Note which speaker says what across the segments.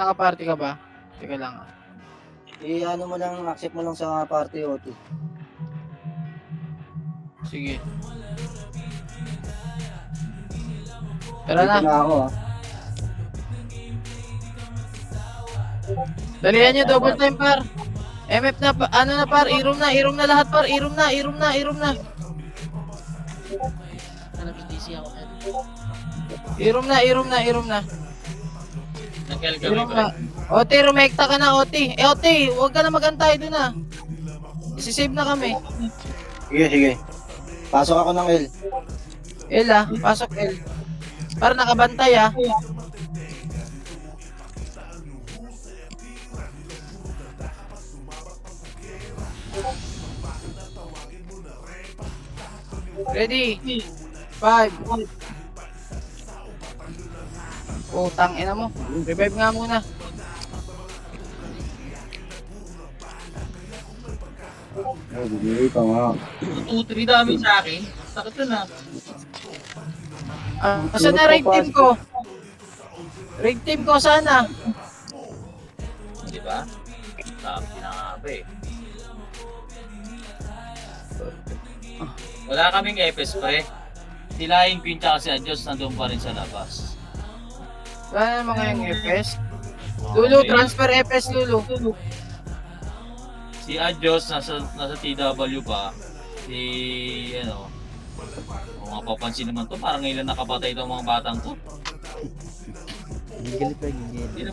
Speaker 1: Naka-party ka ba? Teka lang.
Speaker 2: Ano mo lang, accept mo lang sa party OT.
Speaker 1: Sige. Tara
Speaker 2: Dito
Speaker 1: na.
Speaker 2: na ako
Speaker 1: Dalihan nyo, double time par. MF na, ano na par, irom na lahat par, irom na.
Speaker 3: Busy ako.
Speaker 1: Irom na.
Speaker 3: Nag-L kami
Speaker 1: Irom
Speaker 3: ba?
Speaker 1: na. Oti, rumekta ka na, Oti. Oti, huwag ka na magantay doon na. Isisave na kami.
Speaker 2: Sige. Pasok ako ng L.
Speaker 1: L pasok L. Para nakabantay Ready? 5. Putang ina mo. Revive nga muna.
Speaker 2: Bibili pa nga.
Speaker 3: 2-3 dami sa akin. Sakit na.
Speaker 1: Saan na raid team ko? Raid team ko sana.
Speaker 3: Di ba? Sabi na nga ba eh. Wala kaming EPS pre. Sila yung Queen tsaka si Adjos nandun pa rin sa labas.
Speaker 1: Wala naman ngayong FS. Lulu, transfer FS Lulu.
Speaker 3: Si Adjos nasa TW pa. Si kung mapapansin naman to, parang ngayon lang nakapatay itong mga batang to.
Speaker 4: Gigil pa, gigil.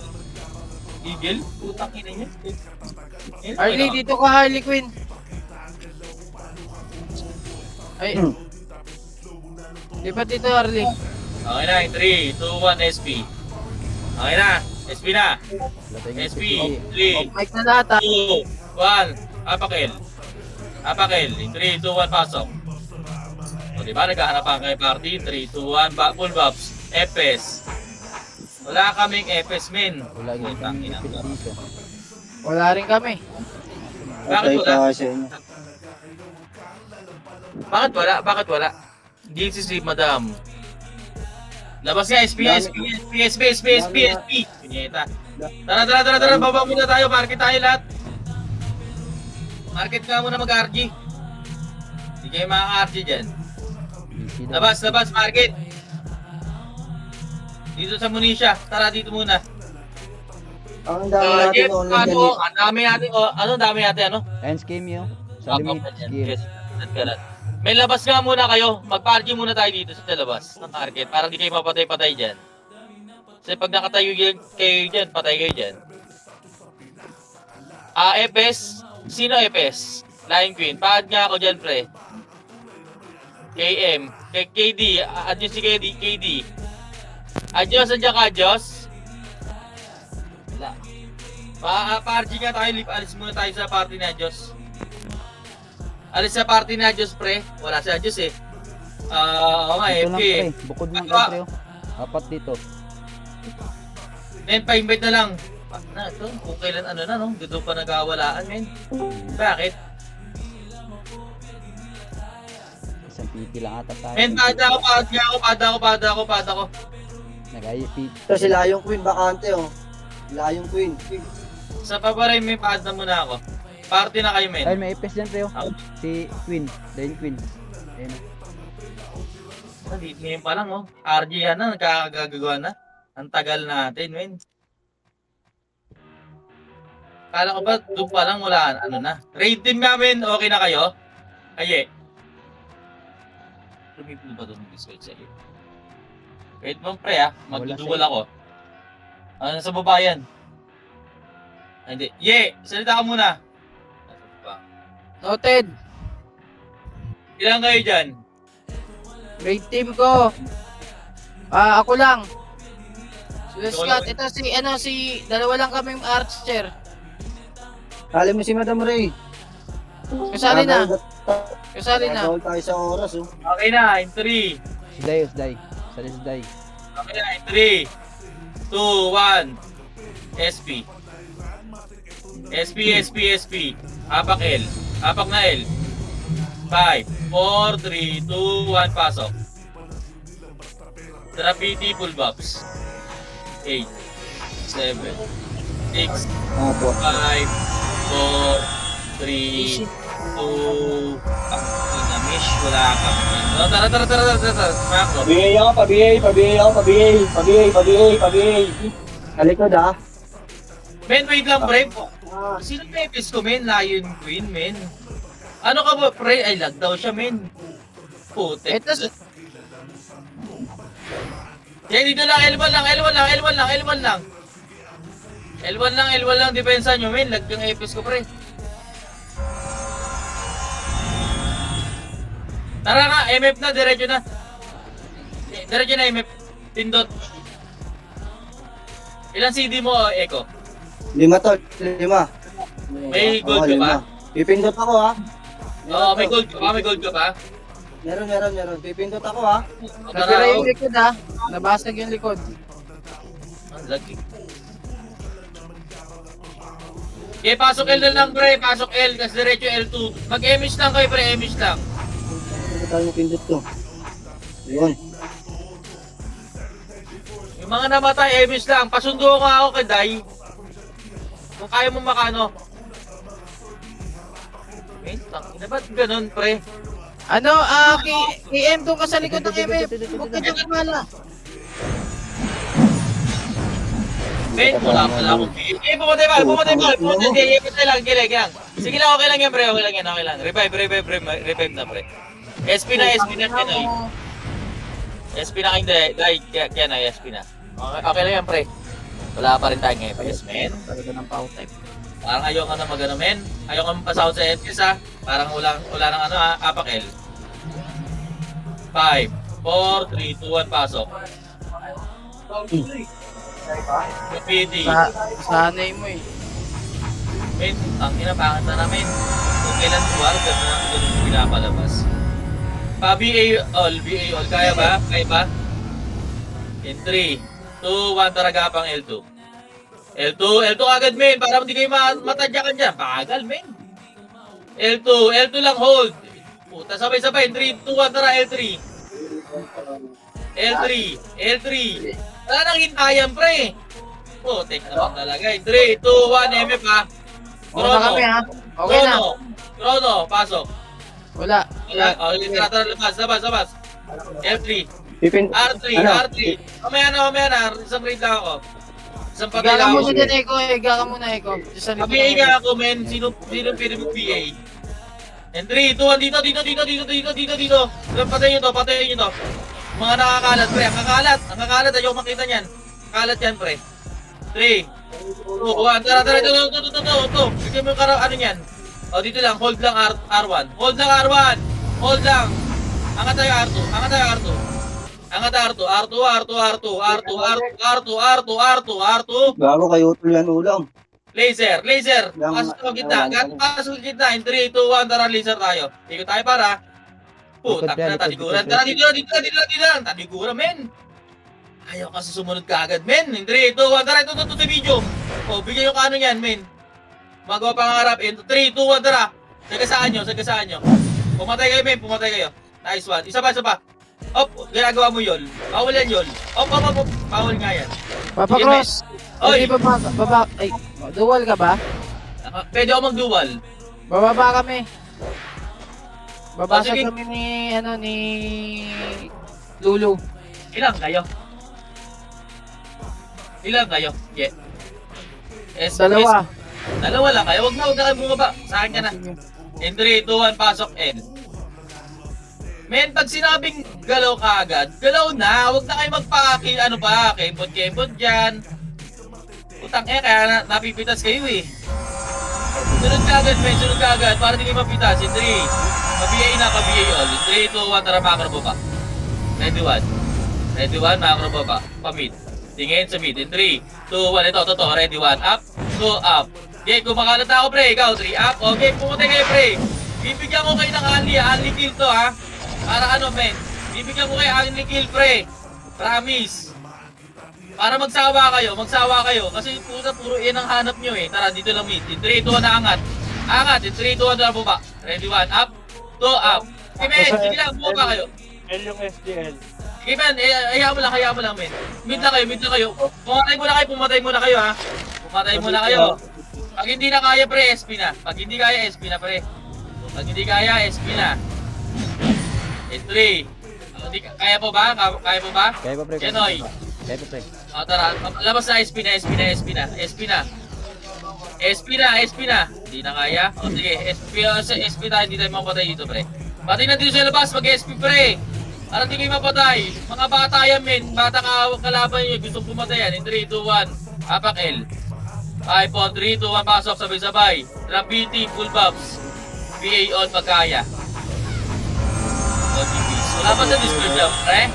Speaker 3: Eagle? Putang ina niya.
Speaker 1: Harley, dito ka Harley Quinn. Ay. Di ba dito Harley?
Speaker 3: Okay na, 3, 2, 1, SP. Okay na, SP na. SP, 3,
Speaker 1: Mic na lahat
Speaker 3: 2, 1, apakil. 3, 2, 1, pasok. O diba, naghahanap kayo party, 3, 2, 1, full buffs, FS. Wala kaming FS men.
Speaker 4: Wala yung
Speaker 3: Putang ina mo.
Speaker 4: dito.
Speaker 1: Wala rin kami.
Speaker 3: Bakit
Speaker 2: Patay
Speaker 3: wala?
Speaker 2: pa sa inyo.
Speaker 3: Bakit wala? Hindi si madam. Labas nga, SP. Pinyeta. Tara, baba muna tayo, market tayo lahat. Market ka muna mag-RG. Hindi kayo makaka-RG dyan.
Speaker 4: Busy daw.
Speaker 3: Labas, market. Dito sa Munisha, tara dito muna.
Speaker 2: Ang dami natin online yan.
Speaker 3: Ang dami natin, ano?
Speaker 4: End scheme yun. Sa limit scheme.
Speaker 3: Yes, nagkalat. May labas nga muna kayo, mag-party muna tayo dito sa labas ng market para hindi kayo mapatay-patay dyan. Kasi pag nakatayo kayo dyan, patay kayo dyan. FS, sino FS? Lion Queen, pahad nga ako dyan pre. KM, KD, adjust si KD. Adjust, andyan ka, adjust. Wala. Pa-RG nga tayo, alis muna tayo sa party na adjust. Alis sa party na adjust pre, wala si adjust eh. Oo nga,
Speaker 4: Dito lang
Speaker 3: FK.
Speaker 4: pre. Bukod lang pre. Apat dito.
Speaker 3: Men, pa-invite na lang. Na, ito, kung kailan no? Dito pa nagawalaan, men. Bakit?
Speaker 4: Isang PT lang ata tayo.
Speaker 3: Men, pada ako.
Speaker 4: Nag-IP.
Speaker 2: Ito si Lion Queen, bakante Lion Queen.
Speaker 3: Sa pabaray, may pada muna ako. Party na kayo, men.
Speaker 4: Ay, may IPS dyan pre.
Speaker 3: Ako.
Speaker 4: Si Queen. Dahil Queen. Ayun.
Speaker 3: Ngayon pa lang, RG yan na, nagkakagagawa na. Ang tagal natin, men. Kala ko ba, doon pa lang wala, na. Raid team namin, okay na kayo? Aye. Lumipin ba doon Discord sa iyo? Wait mo pre magduduwal ako. Ano sa babayan? Hindi. Salita ka muna.
Speaker 1: Noted.
Speaker 3: Ilan kayo dyan?
Speaker 1: Raid team ko. Ako lang. Sila Scott, ito si dalawa lang kaming archer.
Speaker 2: Kali mo si Madam Ray.
Speaker 1: Kasali na.
Speaker 2: Nagawal tayo sa oras
Speaker 3: Okay na, in 3.
Speaker 4: Usday. Sali Usday.
Speaker 3: Okay na, in 3, 2, 1. SP. Apak L. Apak na L. 5, 4, 3, 2, 1, pasok. Tara PT full buffs. 8. 7, 6,
Speaker 2: Opo.
Speaker 3: 5, 4, 3, 2, ang inamish, wala ka. Oh, tara. Macro.
Speaker 2: Pabigay ako, pabigay. Alikod ah.
Speaker 3: Men, wait lang, pre. Sino pepes ko, men? Lion Queen, men. Ano ka ba, pre? Ay, lag daw siya, men. Putek.
Speaker 1: Ito,
Speaker 3: Yan, dito lang, L1 lang. L1 lang, depensa nyo, men. Lag yung epes ko, pre. Tara nga, MF na, diretso na. Diretso na, MF. Pindot. Ilan CD mo, Eko?
Speaker 2: 5 tol, 5.
Speaker 3: May gold ka ba?
Speaker 2: Pipindot ako ha.
Speaker 3: Oo, may gold ka ba?
Speaker 2: Meron. Pipindot ako ha.
Speaker 1: nasira yung likod ha. Nabasag yung likod.
Speaker 3: Ang lagi. Okay, pasok L na lang, pre. Pasok L, kasi diretso L2. Mag-emish lang kayo, pre. Emish lang.
Speaker 2: Ano tayo pindot to? Yun.
Speaker 3: Yung mga namatay, emish lang. Pasundo ko ako kay Dai. Kung kaya mo makano. Eh, tangina, ba't ganun, pre?
Speaker 1: Ano, KM doon ka sa likod ng MF. Huwag ka dyan kumala.
Speaker 3: Men, wala akong feel. Eh, pumatay ba? Kilig lang. Sige lang, okay lang yan, pre. Okay lang. Revive na, pre. SP na, Kenoy. SP na kayong Dai, Kenoy, SP na. Okay lang yan, pre. Wala pa rin tayong FPS, men.
Speaker 1: Talaga ng power type.
Speaker 3: Parang ayoko na magano, men. Ayoko mapasahod sa FPS, ha. Parang wala nang ano, ha. Apak L. 5, 4, 3, 2, 1, pasok. PD.
Speaker 1: Sanay mo eh.
Speaker 3: Men, ang pangit na namin. Kung kailan duwal, ganun pinapalabas. BA all. Kaya ba? In 3, 2, 1, taragapang L2. L2 agad, men. Para hindi kayo matadyakan dyan. Bagal, men. L2 lang, hold. Puta, sabay-sabay. 3, 2, 1, tara, L3. Wala nang hintayan, pre. Putek naman talaga. 3, 2, 1, MF, ha.
Speaker 1: Una kami ha. Okay na.
Speaker 3: Chrono, pasok.
Speaker 1: Wala.
Speaker 3: Okay, tara, labas. L3.
Speaker 2: Pipindot.
Speaker 3: R3. Mamaya na. Isang raid lang ako. Isang patay
Speaker 1: Higa ka
Speaker 3: lang ako.
Speaker 1: muna dyan, Eko. Higa ka muna, Eko. Diyos sa likod ng
Speaker 3: PA
Speaker 1: MF.
Speaker 3: nga ako, men. Sino pili mo PA? And 3, 2, 1, dito. Patayin nyo to. Mga nakakalat, pre. Ang kakalat. Ayaw makita niyan. Kalat yan, pre. 3, 2, 1. Tara. Ito. Bigyan mo yung ano niyan. O, dito lang. Hold lang R1. Hold lang. Angat tayo R2. R2.
Speaker 2: Gago kayo utol yan ulam.
Speaker 3: Laser. Pasok sa gitna. In 3, 2, 1, tara, laser tayo. Ikot tayo para. Putak na, taliguran. Tara, dito lang. Taliguran, men. Ayaw kasi sumunod ka agad, men. In 3, 2, 1, tara, ito video. O, bigyan yung kano yan, men. Magawa pangarap. In 3, 2, 1, tara. Sagasaan nyo. Pumatay kayo. Nice one. Isa pa. Op, ginagawa mo yun. Bawal yan yun. Op. Bawal nga yan.
Speaker 1: Papa Cross.
Speaker 3: Oy.
Speaker 1: Hindi baba. Ay, dual ka ba?
Speaker 3: Pwede ako mag-dual.
Speaker 1: Bababa kami. Babasag
Speaker 3: sige.
Speaker 1: kami ni Lulu.
Speaker 3: Ilang kayo? Yeah.
Speaker 1: Dalawa.
Speaker 3: Dalawa lang kayo. Huwag na kayo bumaba. Sa akin ka na. In 3, 2, 1, pasok, N. Men, pag sinabing galaw ka agad, galaw na. Huwag na kayo kembot dyan. Utang kaya napipitas kayo eh. Sunod ka agad, para hindi kayo mapitas. In 3, ka-BA all. In 3, 2, 1, tara, macro baba. Ready 1, macro baba. Pamid. Tingin sa mid. In 3, 2, 1, ito. Ready 1, up, go up. Okay, kumakalat na ako, pre. Ikaw, 3, up. Okay, pumunta kayo, pre. Bibigyan ko kayo ng only kill to, ha. Para ano, men? Bibigyan ko kayo only kill, pre. Promise. Para magsawa kayo. Kasi puro yan ang hanap nyo, eh. Tara, dito lang mid. In 3, 2, 1, angat. In 3, 2, 1, tara, baba. Ready 1, up, 2, up. Okay, men, sige lang, bumaba kayo.
Speaker 5: L yung SDL.
Speaker 3: Sige man, hayaan mo lang, men. Mid na kayo. Pumatay muna kayo, ha. Pumatay muna kayo. Pag hindi na kaya, pre, SP na. Pag hindi kaya, SP na, pre. Pag hindi kaya, SP na. S3. Kaya po ba? Kaya po ba?
Speaker 4: Kaya pa pre.
Speaker 3: Jenoy.
Speaker 4: Kaya pa pre.
Speaker 3: O, tara. Labas na, SP na. Hindi na kaya. O, sige. SP tayo. Hindi tayo mapatay dito, pre. Pati na dito sa labas, mag-SP, pre. Para di kayo mapatay. Mga bata yan, men. Bata kalaban nyo. Gusto pumatay yan. In 3, 2, 1. Apak L. 5, 4, 3, 2, 1. Pasok. Sabay-sabay. Trap BT. Full buffs. PA on pagkaya. Wala pa sa Discord yan, pre?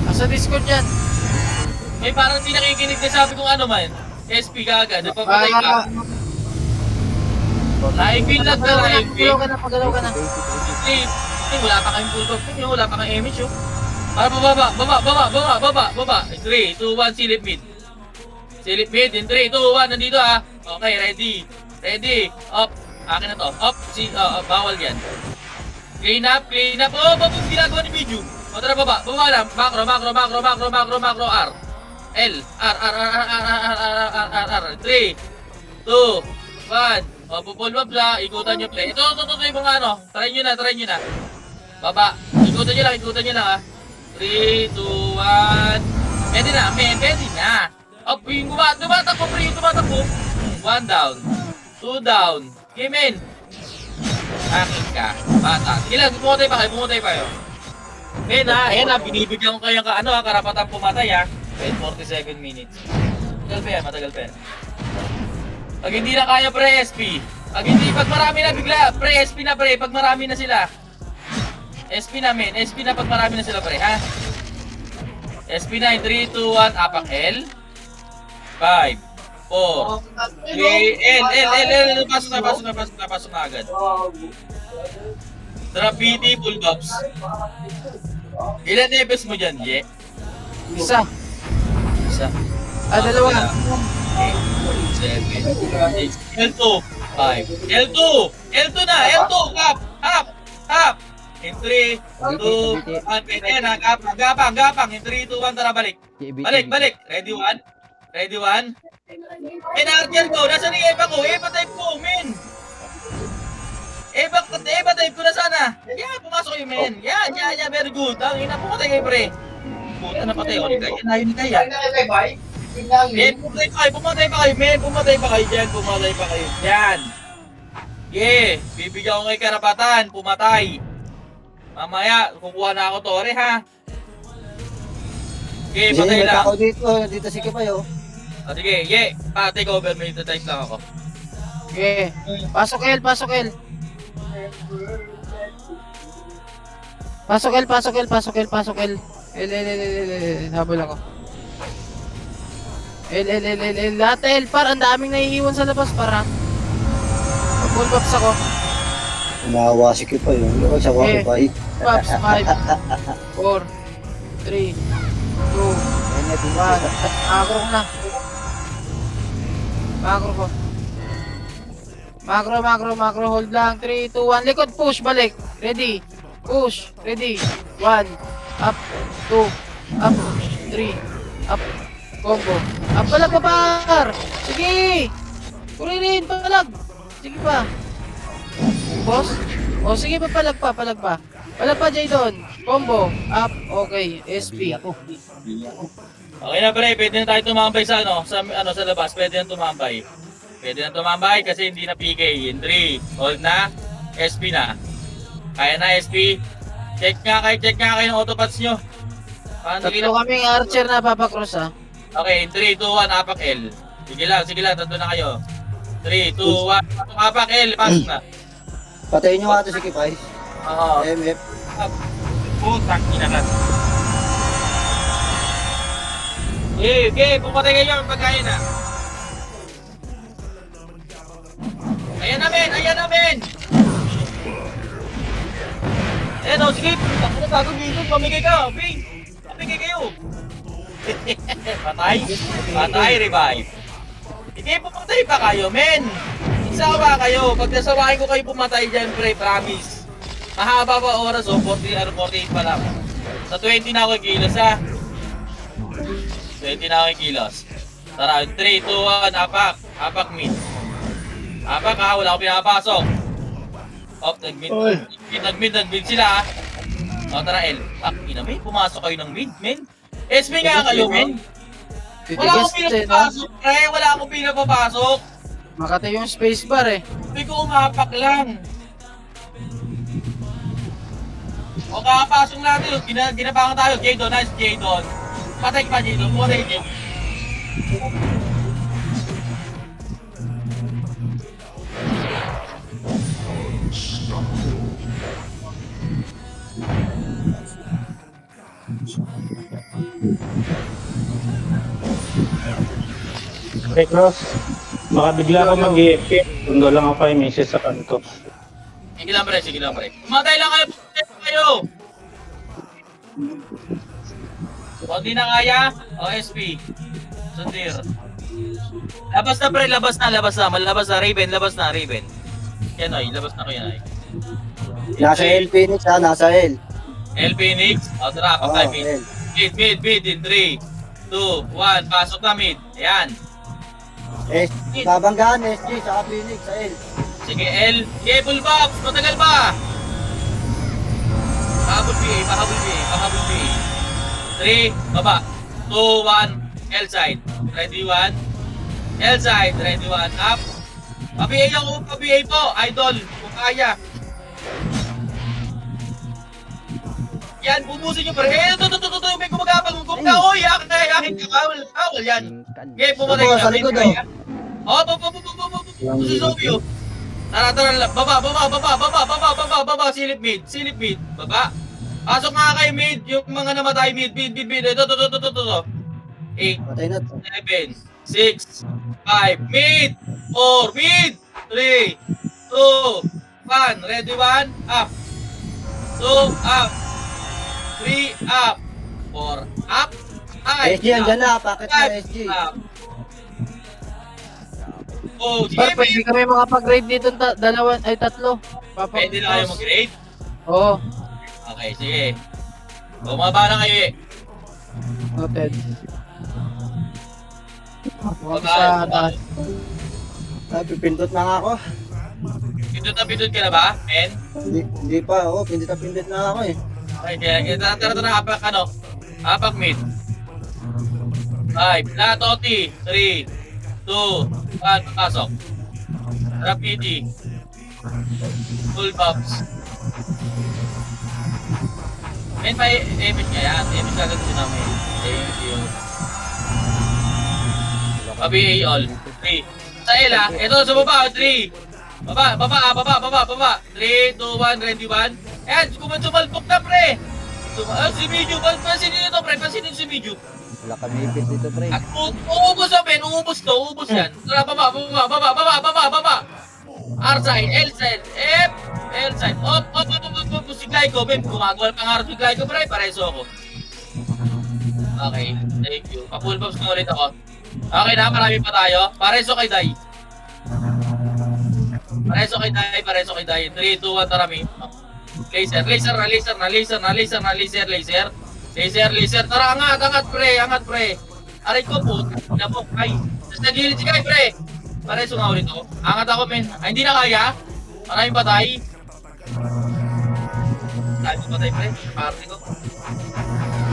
Speaker 1: Nasa Discord yan.
Speaker 3: Eh, parang hindi nakikinig na sabi kung ano man. SP ka agad. Napapatay ka. Live build lang na live build.
Speaker 1: Pagalaw ka na.
Speaker 3: Wala pa kayong full buff. Wala pa kayong image, oh. Para baba. 3, 2, 1, silip mid. Silip mid, in 3, 2, 1, nandito ha. Okay, ready. Up. Akin na to. Up. Bawal yan. Clean up. Oh, ginagawa ni Biju. O, tara, baba lang. Macro, R. L. R. 3, 2, 1. O, pull up la. Ikutan nyo, play. Ito yung mga ano. Try nyo na. Baba. Ikutan nyo lang, ha. 3, 2, 1. Pwede na. Up, yung tumatakbo, pre. Yung tumatakbo. 1 down. 2 down. Game in. Akin ka. Bata. Sige lang, pumatay pa kayo. Men ha, binibigyan ko kayo karapatan pumatay ha. Wait, 47 minutes. Matagal pa yan. Pag hindi na kaya, pre, SP. Pag marami na bigla, pre, SP na, pre. Pag marami na sila. SP na, men. SP na pag marami na sila, pre, ha? SP na, 3, 2, 1, apak L. 5, 4, 3, L. Pasok na agad. Drop BT, full buffs. Ilan nepes mo dyan, Ye?
Speaker 1: Isa. Dalawa.
Speaker 3: 7, 8, L2, 5. L2 na, Hap. In 3, 2, 1, pwede yan ha, gapang. In 3, 2, 1, tara, balik. Ready, 1. Archer ko, nasa ni Eva ko? Eva type ko, men. Eva type ko na sana. Yeah, pumasok yung men. Yeah, very good. Ang ina, pumatay kayo, pre. Puta, napatay ako ni Kaya. Nayo ni Kaya. Men, pumatay pa kayo dyan. Yeah, bibigyan ko kayo karapatan, pumatay. Mamaya, kukuha na ako tore, ha. Okay, patay lang.
Speaker 2: Ako dito si Kipayo.
Speaker 3: Sige, take over mo, ito type lang ako.
Speaker 1: Okay. Pasok L. Pasok L. Habol ako. L. Lahat L, par. Ang daming naiiwan sa labas, para. Full buffs ako.
Speaker 2: Nawa si Kipayo. Ano sa Wi-Fi?
Speaker 1: Buffs, 5, 4, 3, 2, 1. Macro, hold lang. 3, 2, 1. Likod, push, balik. Ready. 1. Up, 2. Up, 3. Up, combo. Up, palag pa, par. Sige. Kuririn, palag. Sige pa. Boss? O, sige pa, palag pa. Palag pa, Jaydon. Combo. Up, okay. SP.
Speaker 3: Okay na, pre, pwede na tayo tumambay sa labas. Pwede na tumambay kasi hindi na PK. In 3, hold na. SP na. Kaya na, SP. Check nga kayo ng autopats nyo.
Speaker 1: Tatlo kaming archer na papakross, ha.
Speaker 3: Okay, in 3, 2, 1, apak L. Sige lang, tatlo na kayo. 3, 2, 1, apak L, pasok na.
Speaker 2: Patayin nyo nga ito si Kipay.
Speaker 3: Oo.
Speaker 2: MF.
Speaker 3: Putang ina na. Okay, pumatay kayo pagkain na. Ayan namin! Ayan o, sige, ako na bago dito, pamigay ka, pamigay kayo. Patay, revive. Hindi, pumatay pa kayo, men. Isawa kayo, pag nasawahin ko kayo pumatay dyan, pre, promise. Mahaba pa oras, 48 pa lang. Sa 20 na ako kilos ha. 20 na ako kilos. Tara, 3, 2, 1, apak. Apak mid. Apak ha, wala akong pinapasok. Op, nag-mid sila ha. O, tara L. Ina, men, pumasok kayo ng mid, men. SB nga kayo, men. Wala akong pinapapasok, pre. Wala akong pinapapasok.
Speaker 1: Makati yung spacebar eh.
Speaker 3: Sabi ko umapak lang. O kakapasok natin, ginabangan tayo. Jadon, nice Jadon. Patay pa Jadon, patay Jadon.
Speaker 5: Okay, Cross. Baka bigla ako mag-EFK. Tundo lang ako kay Mrs. sa kanto.
Speaker 3: Sige lang pre, sige lang pre. Matay lang kayo, patay kayo. O di na kaya, o SP. Sundir. Labas na pre, labas na. Malabas na, Raven, labas na, Raven. Yan oy, labas na ko yan oy.
Speaker 2: Nasa L, Phoenix ha, nasa L.
Speaker 3: L Phoenix, o tara, patay
Speaker 2: Oo,
Speaker 3: mid.
Speaker 2: L.
Speaker 3: Mid in 3, 2, 1, pasok na mid. Ayan.
Speaker 2: Babanggaan, SG, saka Phoenix sa L.
Speaker 3: Sige, L. Sige, Bullbox. Matagal pa. Pahabol PA. 3, baba. 2, 1, L side. Ready, 1. L side. Ready, 1. Up. Pa-PA ako. Pa-PA po. Idol. Kung kaya. Yan, bubusin nyo pa rin. Ito. May gumagapang. Oy, akin ka. Bawal yan. Okay, pumatay
Speaker 2: Ano,
Speaker 3: ka.
Speaker 2: sa likod,
Speaker 3: Kaya. Oh, Susubyo. Tara, baba, silip mid, baba. Pasok nga kay mid, yung mga namatay mid. Ito. 8,
Speaker 2: Patay na to.
Speaker 3: 7, 6, 5, mid, 4, mid, 3, 2, 1, ready, 1, up. 2, up. 3, up. 4, up.
Speaker 2: SG, andyan na, packet na SG.
Speaker 3: Up. Oh,
Speaker 1: Par, pwede kami makapag-grade dito tatlo.
Speaker 3: Pwede na kayo mag-grade?
Speaker 1: Oo.
Speaker 3: Okay, sige. Bumaba na kayo eh.
Speaker 1: Noted. Huwag
Speaker 3: Baba,
Speaker 1: sa
Speaker 3: baba.
Speaker 2: Pipindot na nga ako.
Speaker 3: Pindot ka na ba, men?
Speaker 2: Hindi pa, pindot na ako eh.
Speaker 3: Okay, tara, apak mid. 5, lahat OT. 3, 2, 1, papasok. Tara, PD. Full bumps. Men, may image ka yan. Image ka agad namin. Thank you. PA all. 3. Sa Ela, ito sa baba, 3. Baba. 3, 2, 1, ready, 1. Ayan, sumalpok na, pre. Si Midju, pansinin nyo to, pre. Pansinin si Midju.
Speaker 4: Wala kami ipit dito, pre.
Speaker 3: At uubos na, men. Uubos yan. Tara, baba. R-side, L-side, F, L-side. Op. Si Glyco, men. Gumagawa pang harap si Glyco, pre. Pareso ako. Okay, thank you. Pa-full box ko ulit ako. Okay na, marami pa tayo. Pareso kay Dai. Pareso kay Dai. 3, 2, 1, tarami. Laser. Tara, angat, pre. Aray ko po, mo. Ay, sa gilid si Guy, pre. Pareso nga ulit ako. Angat ako, men. Ay, hindi na kaya. Maraming patay. Dahil patay, pre. Party ko.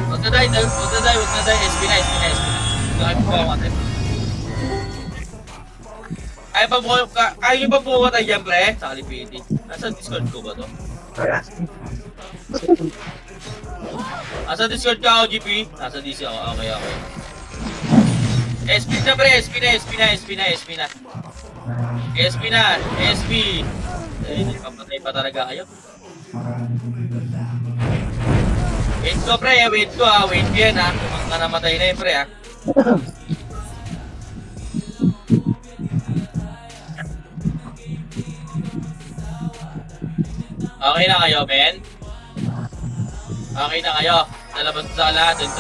Speaker 3: Huwag na die. SP na. Dahil po ako matay. Kaya nyo ba pumatay dyan, pre? Sa Kalipiti. Nasa Discord ko ba to? Nasa Discord ka ako, GP? Nasa DC ako. Okay. SP na, pre. SP. Eh, papatay pa talaga kayo. Wait ko, pre. Wait ko yan, ha. Kung ka namatay na yun, pre, ha. Okay na kayo, men? Okay na kayo. Lalabas sa lahat. 3, 2,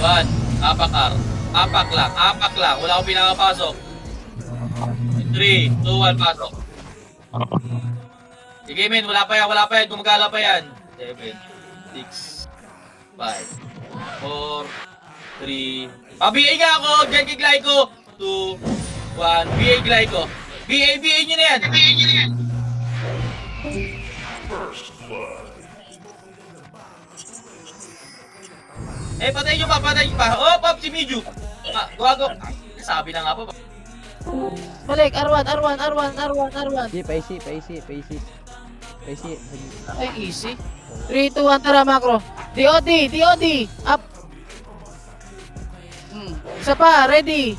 Speaker 3: 1. Apak lang. Wala akong pinakapasok. 3, 2, 1, pasok. Sige, men. Wala pa yan. Gumagala pa yan. 7, 6, 5, 4, 3. BA nga ako! Diyan kay Glyco! 2, 1. BA Glyco. BA nyo na yan! BA nyo na yan! Patay nyo pa, patay nyo pa. Oh, Pop, si Miju. Gago. Sabi na nga po.
Speaker 1: Balik, R1.
Speaker 4: Si, paisi.
Speaker 1: Ay, easy. 3, 2, 1, tara, macro. DOD, up. Isa pa, ready.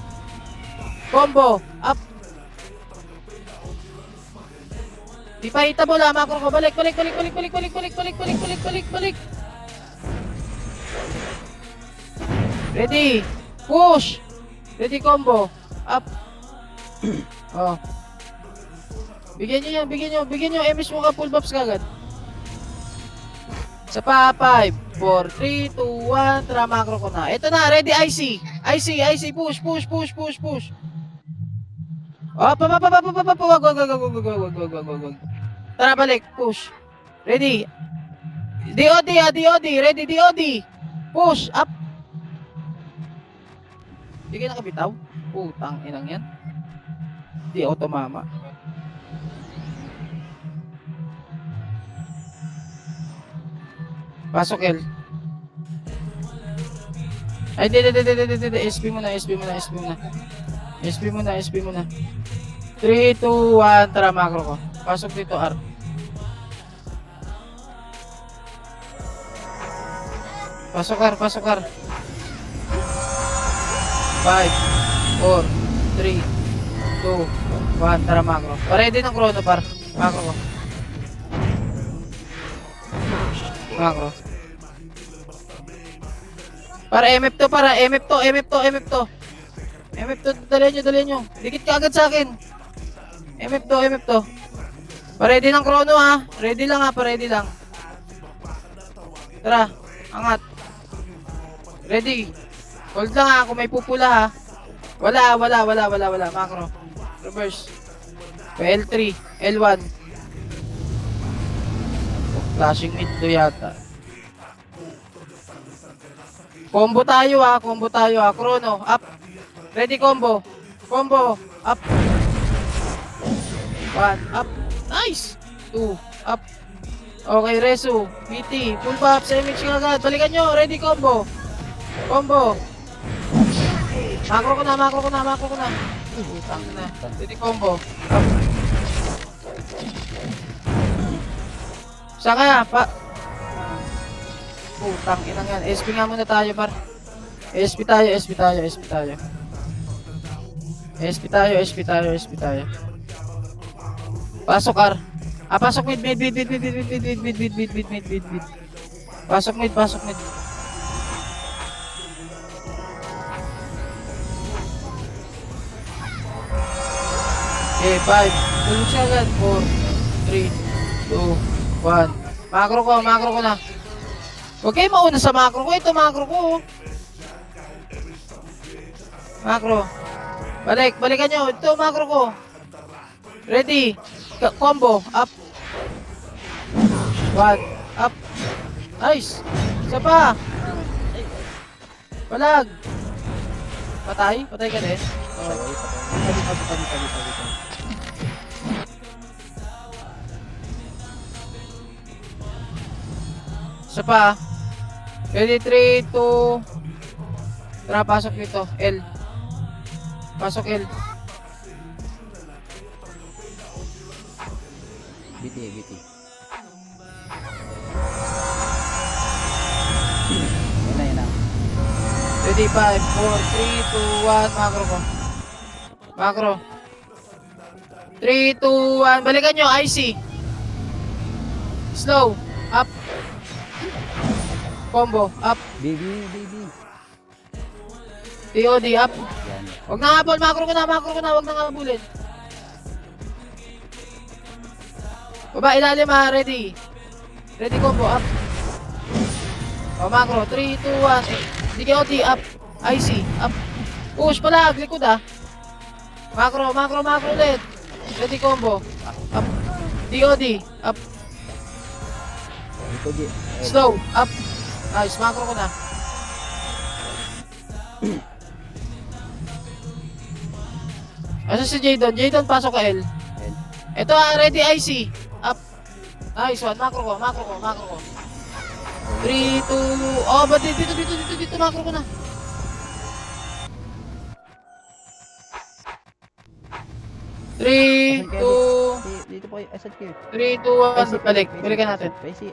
Speaker 1: Combo, up. Di pa hitable ha, macro ko. Balik. Ready. Push. Ready combo. Up. Oh. Bigyan nyo. MS mo ka, full buffs kagad. Sa pa, 5, 4, 3, 2, 1, tara macro ko na. Ito na, ready, IC, push. Oh, wag. Tara, balik, push. Ready. DOD, ready, DOD. Push, up. Hindi kayo nakabitaw? Putang inang yan. Di ako tumama. Pasok L. Ay, di. SP mo na. 3, 2, 1, tara macro ko. Pasok dito R. Pasok R. 5, 4, 3, 2, 1, tara macro. Pare din ang chrono par. Macro ko. Macro. Para MF to. Dali nyo. Dikit ka agad sa akin. MF to. Pa-ready ng chrono ha. Ready lang. Tara, angat. Ready. Hold lang ha, kung may pupula ha. Wala. Macro. Reverse. L3, L1. Flashing mid to yata. Combo tayo ha. Chrono, up. Ready combo, up. 1, up. Nice. 2, up. Okay, Resu, PT, full buff, semi ka agad. Balikan nyo, ready combo. Macro ko na. Utang na. Ready combo. Up. Saka pa. Putang inang yan. SP nga muna tayo par. SP tayo. Pasok R. Pasok mid. Pasok mid. Okay, 5. Tulog siya agad. 4, 3, 2, 1. Macro ko na. Huwag kayo mauna sa macro ko. Ito macro ko. Macro. Balikan nyo. Ito macro ko. Ready. Combo. Up. 1. Up. Nice. Isa pa. Balag. Patay ka din. Patay. Isa pa. Ready, 3, 2. Tara, pasok dito. L. Pasok L.
Speaker 4: BT. Yan na.
Speaker 1: Ready, 5, 4, 3, 2, 1. Macro ko. 3, 2, 1. Balikan nyo, IC. Slow. Up. Combo. Up.
Speaker 4: Baby.
Speaker 1: DOD. Up.
Speaker 4: Yan.
Speaker 1: Huwag na habol. Macro ko na. Huwag na habulin. Baba, ilalim ha. Ready. Combo. Up. Macro. 3, 2, 1. DOD. Up. IC. Up. Push pala. Likod ha. Macro ulit. Ready combo. Up. DOD. Up.
Speaker 4: Ito, G.
Speaker 1: Slow. Up. Nice. Macro ko na. Asa si Jadon? Jadon, pasok ka L.
Speaker 4: L.
Speaker 1: Ito ready IC. Up. Nice one. Macro ko. 3, 2, oh, ba dito, macro ko na. Three,
Speaker 4: Asan kayo,
Speaker 1: two,
Speaker 4: Dito po kayo. Asan kayo?
Speaker 1: 3, 2, 1, balik. Balikan natin.
Speaker 4: Paisi.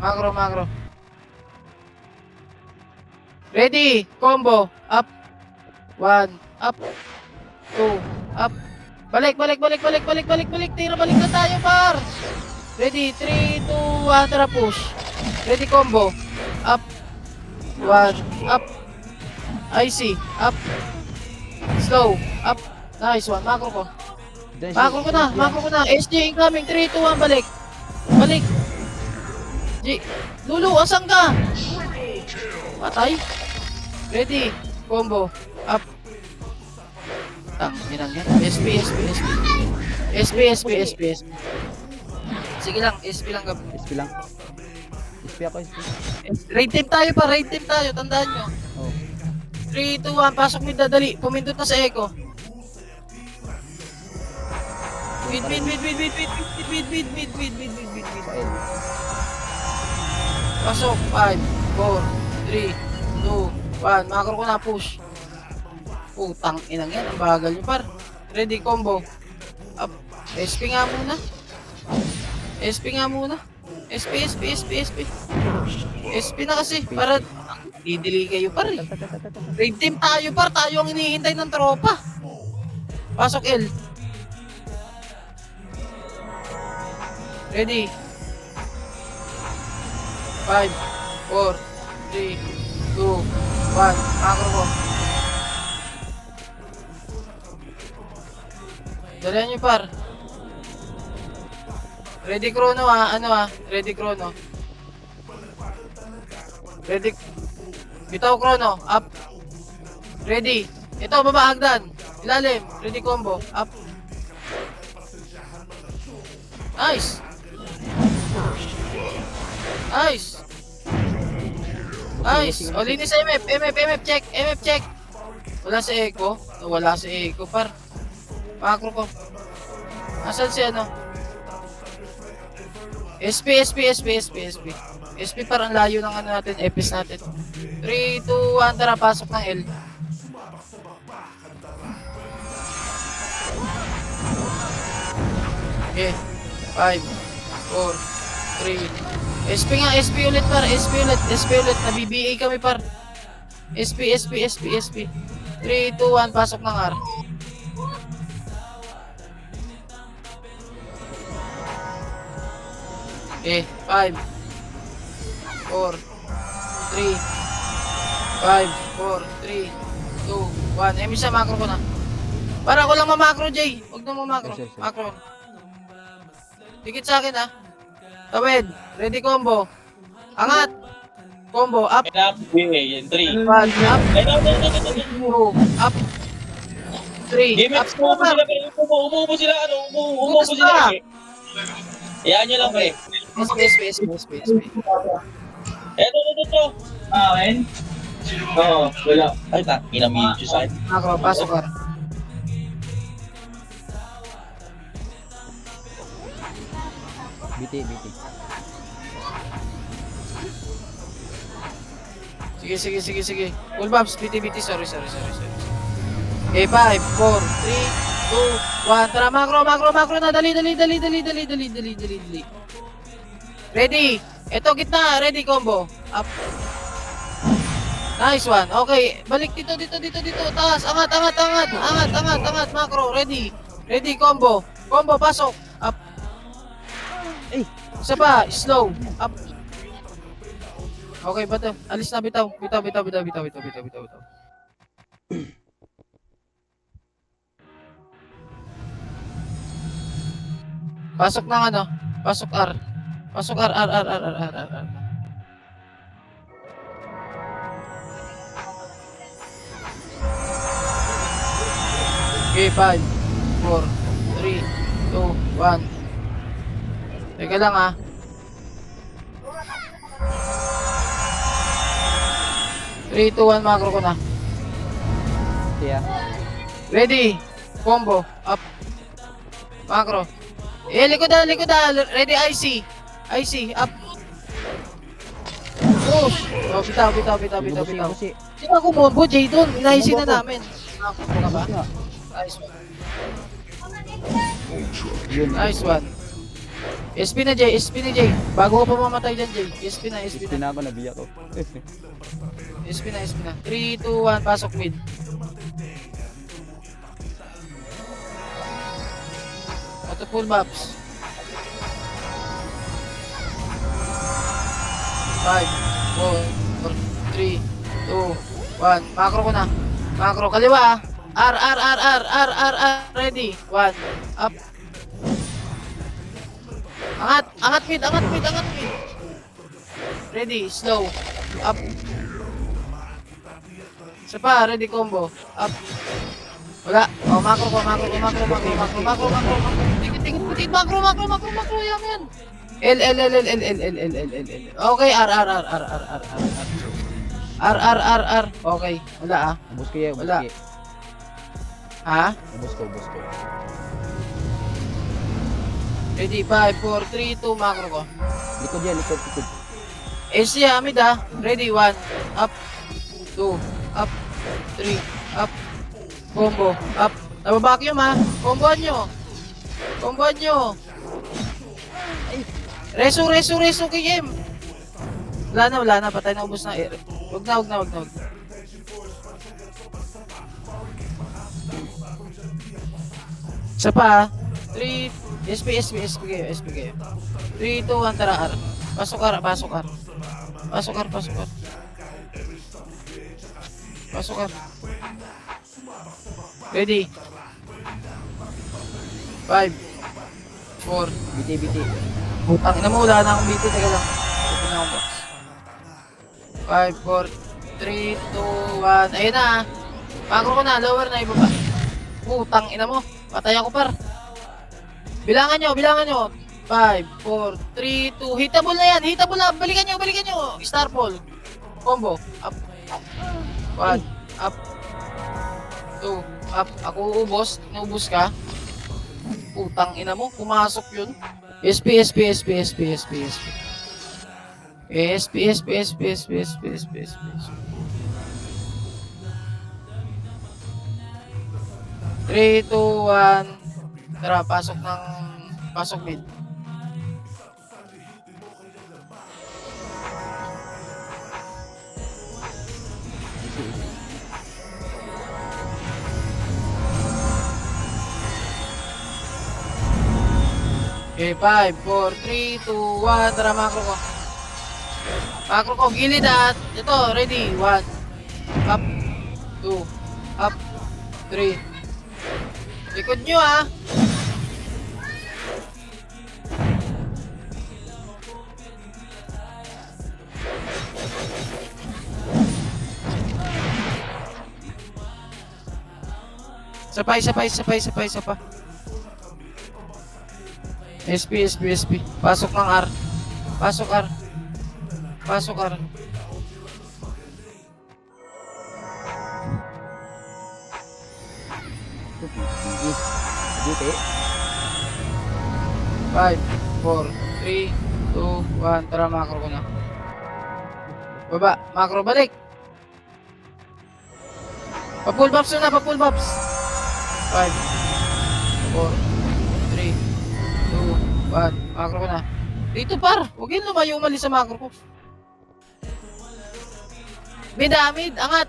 Speaker 1: Macro. Ready, combo, up. 1, up. 2, up. Balik. Tira, balik na tayo, par. Ready, 3, 2, 1, tara push. Ready, combo. Up. 1, up. IC, up. Slow, up. Nice one, macro ko. Macro ko na. SJ incoming, 3, 2, 1, balik. Lulu, asan ka? Patay. Ready, combo, up. Yan. SP. Sige lang, SP lang gabi.
Speaker 4: SP lang. SP ako, SP.
Speaker 1: Raid team tayo, tandaan nyo.
Speaker 4: Oh.
Speaker 1: 3, 2, 1, pasok mid dadali. Pumindot na sa echo. Mid.
Speaker 4: Sa L.
Speaker 1: Pasok, 5, 4, 3, 2, 1. Macro ko na, push. Putang inang yan, ang bagal nyo par. Ready, combo. Up. SP nga muna. SP. SP na kasi, para didili kayo par eh. Raid team tayo par, tayo ang hinihintay ng tropa. Pasok L. Ready. 5, 4, 3, 2, 1. Macro ko. Dalihan nyo par. Ready chrono ready chrono. Ready. Bitaw chrono, up. Ready. Ito baba hagdan. Ilalim, ready combo, up. Nice. O linis sa MF check. Wala sa echo par. Macro ko. Asan si ano? SP. SP parang layo ng ano natin, EPS natin. 3, 2, 1, tara, pasok ng L. Okay. 5, 4, 3. SP ulit par, SP ulit. Nabibiay kami par. SP. 3, 2, 1, pasok ng R. Okay, 5, 4, 3, 2, 1. Misa macro ko na. Para ko lang ma-macro, Jay. Huwag na ma-macro.
Speaker 4: Yes.
Speaker 1: Macro. Dikit sa akin, ha. Tawid. Ready combo. Angat. Combo. Up.
Speaker 3: Up. Yan, 3.
Speaker 1: 1. Up.
Speaker 3: Ay, no.
Speaker 1: 2. Up. 3.
Speaker 3: Game
Speaker 1: Up.
Speaker 3: it, umuubo sila, umuubo sila. Iyan nyo lang, pre.
Speaker 1: SP.
Speaker 3: Eto. Akin? Oo, wala. Ay, inamidyo sa akin.
Speaker 1: Macro. Pasok ka.
Speaker 4: BT.
Speaker 1: Sige. Full bumps. BT. Sorry. Okay, 5, 4, 3, 2, 1. Tara, macro na. Dali. Ready. Ito, gitna. Ready, combo. Up. Nice one. Okay, balik dito. Taas. Angat. Macro. Ready, combo. Pasok. Up.
Speaker 4: Eh.
Speaker 1: Isa pa. Slow. Up. Okay, bato. Alis na, bitaw. Pasok ng ano? Pasok R. Okay, 5, 4, 3, 2, 1. Teka lang ah. Three, two, one, macro ko na.
Speaker 4: Kaya.
Speaker 1: Ready. Combo. Up. Macro. Likod na, likod na. Ready, IC. IC. Up. Push. Oh, bitaw, bitaw, bitaw, bitaw,
Speaker 4: Busi,
Speaker 1: bitaw.
Speaker 4: busi.
Speaker 1: Sino ako combo? Jay doon. Inaisin na
Speaker 4: Combo ako.
Speaker 1: namin. Combo ka ba?
Speaker 4: Busi nga.
Speaker 1: Nice one.
Speaker 4: Yun.
Speaker 1: Nice one. SP na Jay, SP na Jay. Bago ko pa mamatay dyan Jay. SP na, SP
Speaker 4: Ispi
Speaker 1: na.
Speaker 4: na ako, nabiyak ko.
Speaker 1: SP na, SP na. 3, 2, 1, pasok mid. Auto full maps. 5, 4, 3, 2, 1. Macro ko na. Macro. Kaliwa ah. R, R, R, R, R, R, R. Ready. 1. Up. Angat. Angat mid, angat mid, angat mid. Ready. Slow. Up. Isa pa. Ready combo. Up. Wala. Oh, macro ko, macro ko, macro, macro, macro, macro, macro, macro. Tingit, tingit, tingit. Macro, macro, macro, macro. Yan, yan. L, L, L, L, L, L, L, L, L, L, L. Okay, R, R, R, R, R, R, R, R. R, R, R, R. Okay. Wala ah.
Speaker 4: Ubus ko yan, ubus
Speaker 1: Wala.
Speaker 4: ko yan.
Speaker 1: Ha?
Speaker 4: Ubus ko, ubus ko.
Speaker 1: Ready, 5, 4, 3, 2, macro ko.
Speaker 4: Likod yan, likod, likod.
Speaker 1: SC Amid ah. Ready, 1. Up. 2. Up. 3. Up. Combo. Up. Nababakyum ha. Comboan nyo. Comboan nyo. Ay. Reso, reso, reso kay game. Wala na. Patay na, ubos na. Wag na, wag na, wag na, wag na. Isa pa ah. 3. SP kayo, SP kayo. 3, 2, 1, tara R. Pasok R, pasok R. Pasok R, pasok R. Pasok R. Ready. 5, 4.
Speaker 4: Biti, biti.
Speaker 1: Putang ina mo, wala na akong BT. Teka lang. Open na akong box. 5, 4, 3, 2, 1. Ayun na ah. Macro ko na, lower na, ibaba. Putang ina mo. Patay ako par. Bilangan nyo. 5, 4, 3, 2. Hitable na yan, hitable na. Balikan nyo. Star ball. Combo. Up. 1. Up. 2. Up. Ako uubos. Naubos ka. Putang ina mo. Pumasok yun. SP. Three, two, one. Tara, pasok mid. Okay, 5, 4, 3, 2, 1. Tara, macro ko. Macro ko, gilid at. Ito, ready. 1. Up. 2. Up. 3. Likod nyo ah. Isa pa. SP. Pasok ng R. Pasok R.
Speaker 4: Biti.
Speaker 1: 5, 4, 3, 2, 1. Tara, macro ko na. Baba. Macro, balik. Pa-pull buffs na, pa-pull buffs. 5, 4, 3, 2, 1. Macro ko na. Dito par. Huwag yun lumayo, umalis sa macro ko. Mid. Angat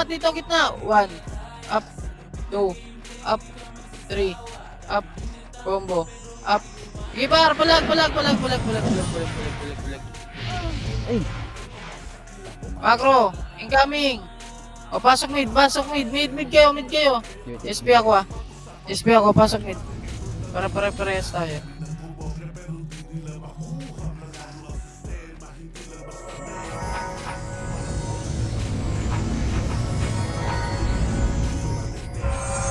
Speaker 1: dito, gitna. 1. Up. 2. Up. 3. Up. Combo. Up. Sige par, palag.
Speaker 4: Ay!
Speaker 1: Macro, incoming. O, pasok mid kayo. SP ako ah. Pasok mid. Para pare-parehas tayo.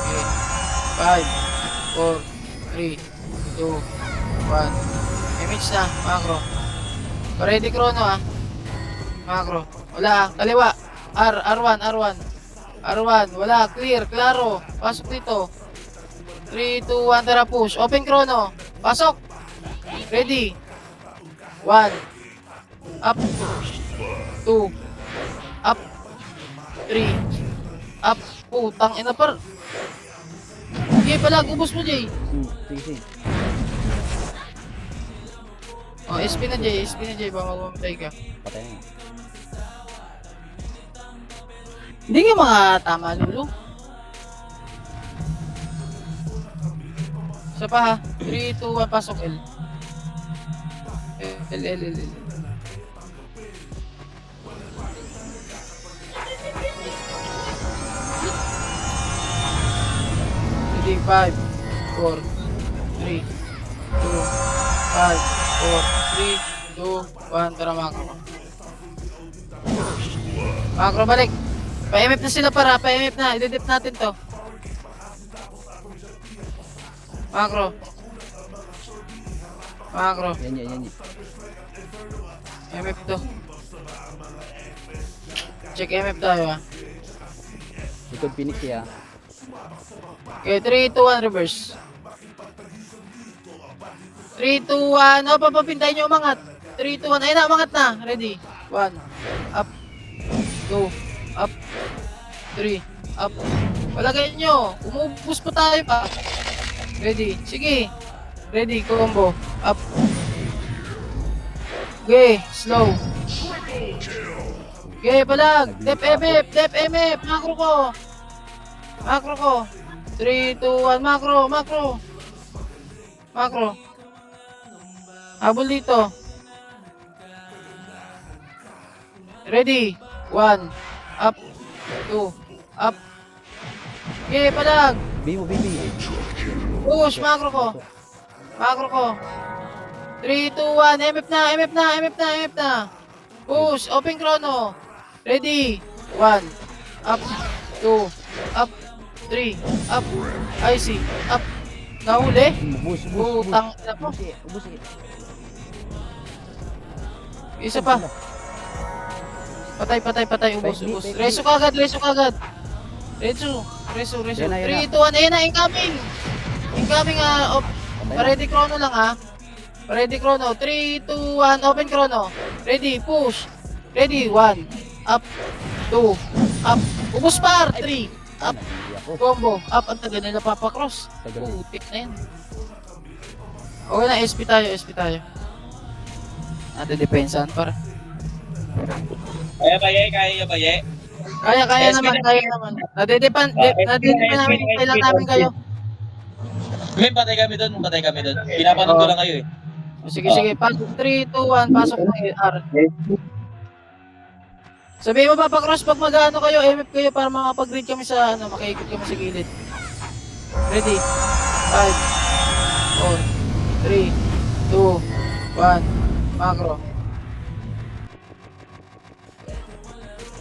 Speaker 1: Okay. 5, 4, 3, 2, 1. Mage na, macro. Ready chrono ah. Macro. Wala ah. Kaliwa. R1, R1. R1. Wala. Clear. Klaro. Pasok dito. 3, 2, 1. Tara push. Open chrono. Pasok. Ready. 1. Up. 2. Up. 3. Up. Putang ina par. Jay pala. Ubus mo Jay.
Speaker 4: Sige, sige.
Speaker 1: Oh, SP na Jay. SP na Jay. Baka magumatay ka.
Speaker 4: Patay na.
Speaker 1: Hindi ka mga tama, Lulu. Isa pa ha. 3, 2, 1, pasok L. L. Ready, 5, 4, 3, 2, 5, 4, 3, 2, 1, tara macro. Macro balik. Pa-MF na sila para, pa-MF na. I-dip natin to. Macro. Macro.
Speaker 4: Yan.
Speaker 1: MF to. Check MF tayo ah.
Speaker 4: Likod Phoenix ya.
Speaker 1: Okay, 3, 2, 1, reverse. 3, 2, 1. O, papapintay nyo umangat. 3, 2, 1. Ayun na, umangat na. Ready. 1. Up. 2. Up. 3. Up. Palagay nyo. Umubos pa tayo pa. Ready. Sige. Ready. Combo. Up. Okay. Slow. Okay, palag. Dep MF. Dep MF. Macro ko. Macro ko. 3, 2, 1. Macro. Habol dito. Ready. 1. Up. 2. Up. Okay, palag.
Speaker 4: Bibi.
Speaker 1: Push. Macro ko. 3, 2, 1. MF na. Push. Open chrono. Ready. 1. Up. 2. Up. 3. Up. IC. Up. Nahuli.
Speaker 4: Bus.
Speaker 1: Putang ina po.
Speaker 4: Ubus.
Speaker 1: Isa pa. Patay. Ubos. Reso kagad. Reso.
Speaker 4: Yan na.
Speaker 1: 3, 2, 1. Ayan na. Incoming. Ready chrono lang ah. Ready chrono. 3, 2, 1. Open chrono. Ready. Push. Ready. 1. Up. 2. Up. Ubos par. 3. Up.
Speaker 4: Hindi ako.
Speaker 1: Combo. Up. Ang tagal nila papakross.
Speaker 4: Tagal.
Speaker 1: Putik na yan. Okay na. SP tayo. Depensan par.
Speaker 3: Kaya ba, ye?
Speaker 1: Kaya naman. Nadedepan namin. Kailan namin kayo.
Speaker 3: May patay kami doon. Pinapanood ko lang kayo eh.
Speaker 1: Sige. Pasok 3, 2, 1. Pasok na R. Sabihin mo papakross pag mag-ano kayo. MF kayo para makapag-read kami sa makaikot kami sa gilid. Ready? 5, 4, 3, 2, 1. Macro.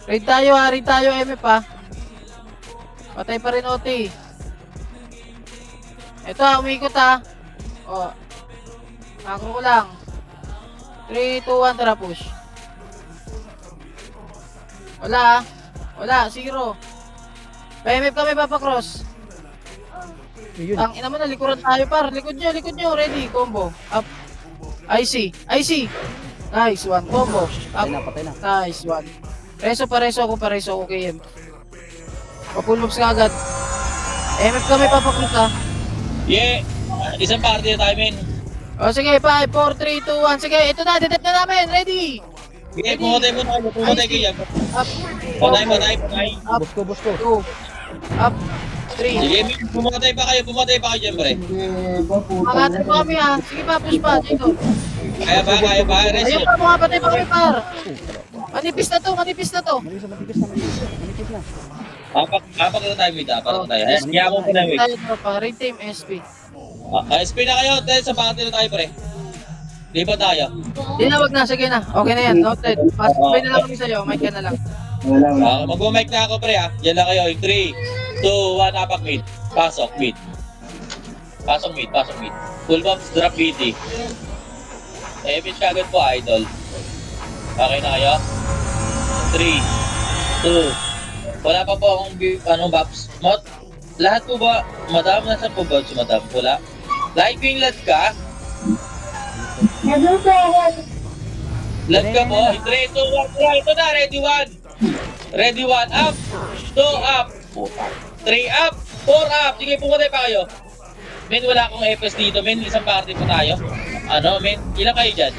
Speaker 1: Read tayo MF ha. Patay pa rin OT. Ito umikot ha. O. Macro ko lang. 3, 2, 1, tara push. Wala. 0. Pa-MF kami papakross.
Speaker 4: Yun.
Speaker 1: Ang ina mo na, likuran tayo par. Likod nyo. Ready, combo. Up. IC. Nice one. Combo. Up.
Speaker 4: Patay na.
Speaker 1: Nice one. Reso ako KM. Papulmogs ka agad. MF kami papakross ha.
Speaker 3: Ye! Isang party na tayo, men.
Speaker 1: O sige, 5, 4, 3, 2, 1. Sige, ito na, detect na namin. Ready.
Speaker 3: Sige, pumatay kayo.
Speaker 1: Up.
Speaker 3: Patay.
Speaker 1: Up.
Speaker 4: Bus ko.
Speaker 1: 2. Up. 3.
Speaker 3: Sige, men, pumatay pa kayo dyan, pre.
Speaker 1: Makatan po kami ha. Sige pa, push pa. Dito.
Speaker 3: Kaya ba,
Speaker 1: Ayun
Speaker 3: reso.
Speaker 1: pa, mga patay pa kami par. Manipis na to.
Speaker 4: Manipis na.
Speaker 3: Apak na tayo, mid. Kaya mo po na, mid.
Speaker 1: Tayo pa, red team SP.
Speaker 3: SP na kayo, dahil sa party na tayo, pre. Di ba tayo?
Speaker 1: Di na, wag na. Sige na. Okay na yan. Noted. Pasok na lang kami sa'yo. Mic ka na lang.
Speaker 3: Mag-mic na ako, pre, ha. Yan lang kayo. 3, 2, 1, apak mid. Pasok mid. Full bombs, drop BT. Epic kagad po, idol. Okay na kayo? 3, 2, wala pa po akong Baps. Lahat po ba, madam, nasa po ba si madam? Wala? Like yung lad ka? Lad ka po? 3, 2, 1, ito na, ready 1. Ready 1, up. 2, up. 3, up. 4, up. Sige, pumatay pa kayo. Men, wala akong FS dito, men. Isang party po tayo. Ano, men? Ilan kayo dyan?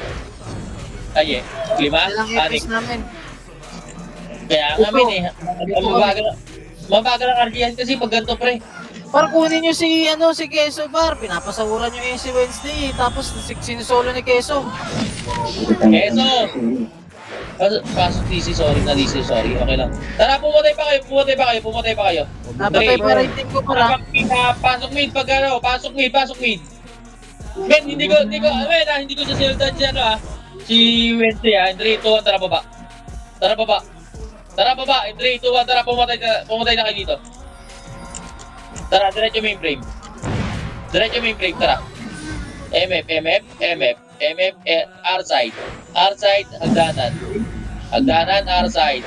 Speaker 3: Ay, 5?
Speaker 1: Ilang
Speaker 3: 6?
Speaker 1: ipis namin.
Speaker 3: Kaya nga, men, eh. Mabagal ang RGN kasi pag ganito, pre.
Speaker 1: Par kunin nyo si Keso par, pinapasahuran nyo si Wednesday tapos sinisolo ni Keso.
Speaker 3: Keso! Pasok DC, sorry. Okay lang. Tara, pumatay pa kayo.
Speaker 1: Napatay pa rin team ko para.
Speaker 3: Pasok mid, pasok mid. Men, hindi ko siya sinundan si si Wednesday, 3, 2, 1, tara baba. Tara baba, 3, 2, 1, tara, pumatay na kayo dito. Tara, diretso main frame, tara. MF, R side, hagdanan, R side,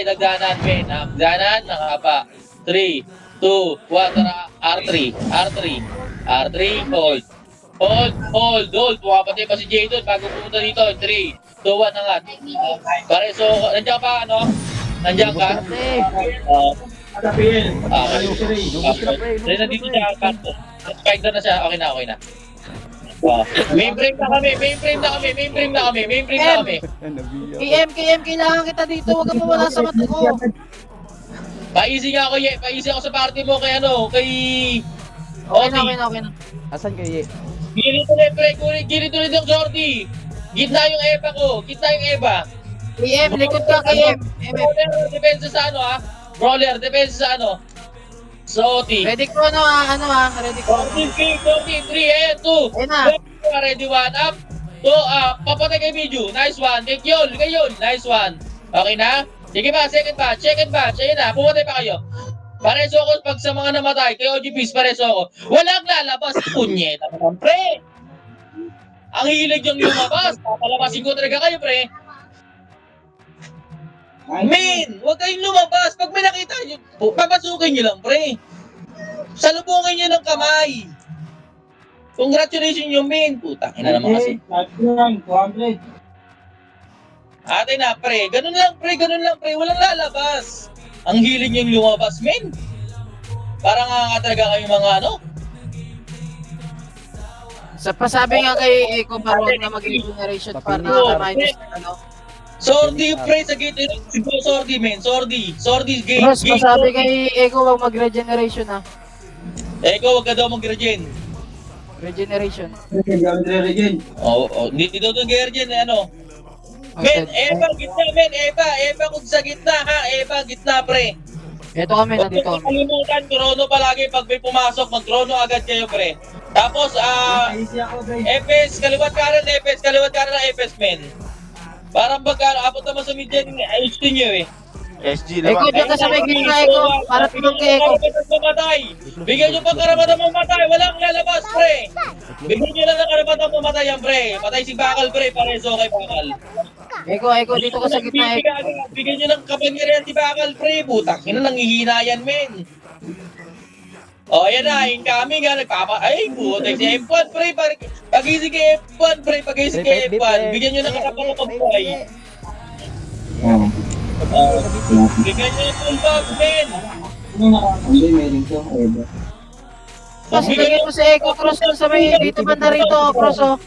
Speaker 3: hagdanan, men, hagdanan, nakapa. 3, 2, 1, tara, R3, hold, pumapatay pa si Jay doon bago pumunta dito, 3, 2, 1, angat. Pare, so, nandiyan ka pa, ano? Nandiyan ka? Okay. Nandito siya, kanto. Kahit na siya, okay na. Main frame na kami.
Speaker 1: KM, kailangan kita dito, huwag ka mawala sa mata ko.
Speaker 3: Pa-easy ako sa party mo kay
Speaker 1: Okay na.
Speaker 4: Asan kayo, Ye?
Speaker 3: Gilid ulit yung Jordi. Gitna yung Eva.
Speaker 1: KM, likod ka KM.
Speaker 3: Brawler, depensa sa sa OT.
Speaker 1: Ready ko ready ko.
Speaker 3: 14, 3, 2.
Speaker 1: Ayun na.
Speaker 3: Ready 1, up. 2, up. Papatay kay Biju. Nice one. Kay Yol. Nice one. Okay na? Sige ba, second batch. Ayun na, pumatay pa kayo. Pareso ako pag sa mga namatay, kay OGPs pareso ako. Walang lalabas, punyeta naman, pre. Ang hilig yung lumabas, papalabasin ko talaga kayo, pre. Men, huwag kayong lumabas. Pag may nakita nyo, papasukin nyo lang, pre. Salubungin nyo ng kamay. Congratulations yung men. Putang ina naman kasi. Ate na, pre. Ganun lang, pre. Walang lalabas. Ang hiling yung lumabas, men. Parang nga talaga kayong mga ano.
Speaker 1: Sa pasabi nga kay Eko Barwag na mag-regeneration para minus
Speaker 3: Sordi, pre, sa gate. Sordi, men. Sordi, gate.
Speaker 1: Bros, pasabi kay Eko wag mag-regeneration ha.
Speaker 3: Eko, wag ka daw mag-regen.
Speaker 1: Regeneration.
Speaker 3: Oo. Hindi daw itong Gergen, ano. Men, Eva, gitna, men. Eva, kung sa gitna, ha. Eva, gitna, pre.
Speaker 1: Ito kami, nandito kami.
Speaker 3: Kalimutan, Chrono palagi pag may pumasok, mag-Chrono agad kayo, pre. Tapos, FS, kaliwat kanan ng FS, men. Parang abot naman sa media, ayos din nyo, eh.
Speaker 6: SG
Speaker 1: Eko,
Speaker 6: naman.
Speaker 1: dyan ka sa may gitna, Eko. Para tulong kay Eko.
Speaker 3: Bigyan nyo pang karapatan mamatay, walang lalabas, pre. Bigyan nyo lang ng karapatan mamatay yan, pre. Patay si Bakal, pre, pareso kay Bakal.
Speaker 1: Eko, dito ka sa gitna, Eko.
Speaker 3: Bigyan nyo ng kapangyarihan si Bakal, pre. Butak, yun ang nanghihina yan, men. O, ayan na, incoming nga, ay, butak si F1, pre. Pag-isig kay F1, pre, pag-isig kay F1. Bigyan nyo ng karapatan mamatay. Bigyan nyo ng full box, men.
Speaker 2: Hindi, meron to.
Speaker 1: Tapos bigyan mo si Eko Cross dun sa may dito banda rito, Cross oh.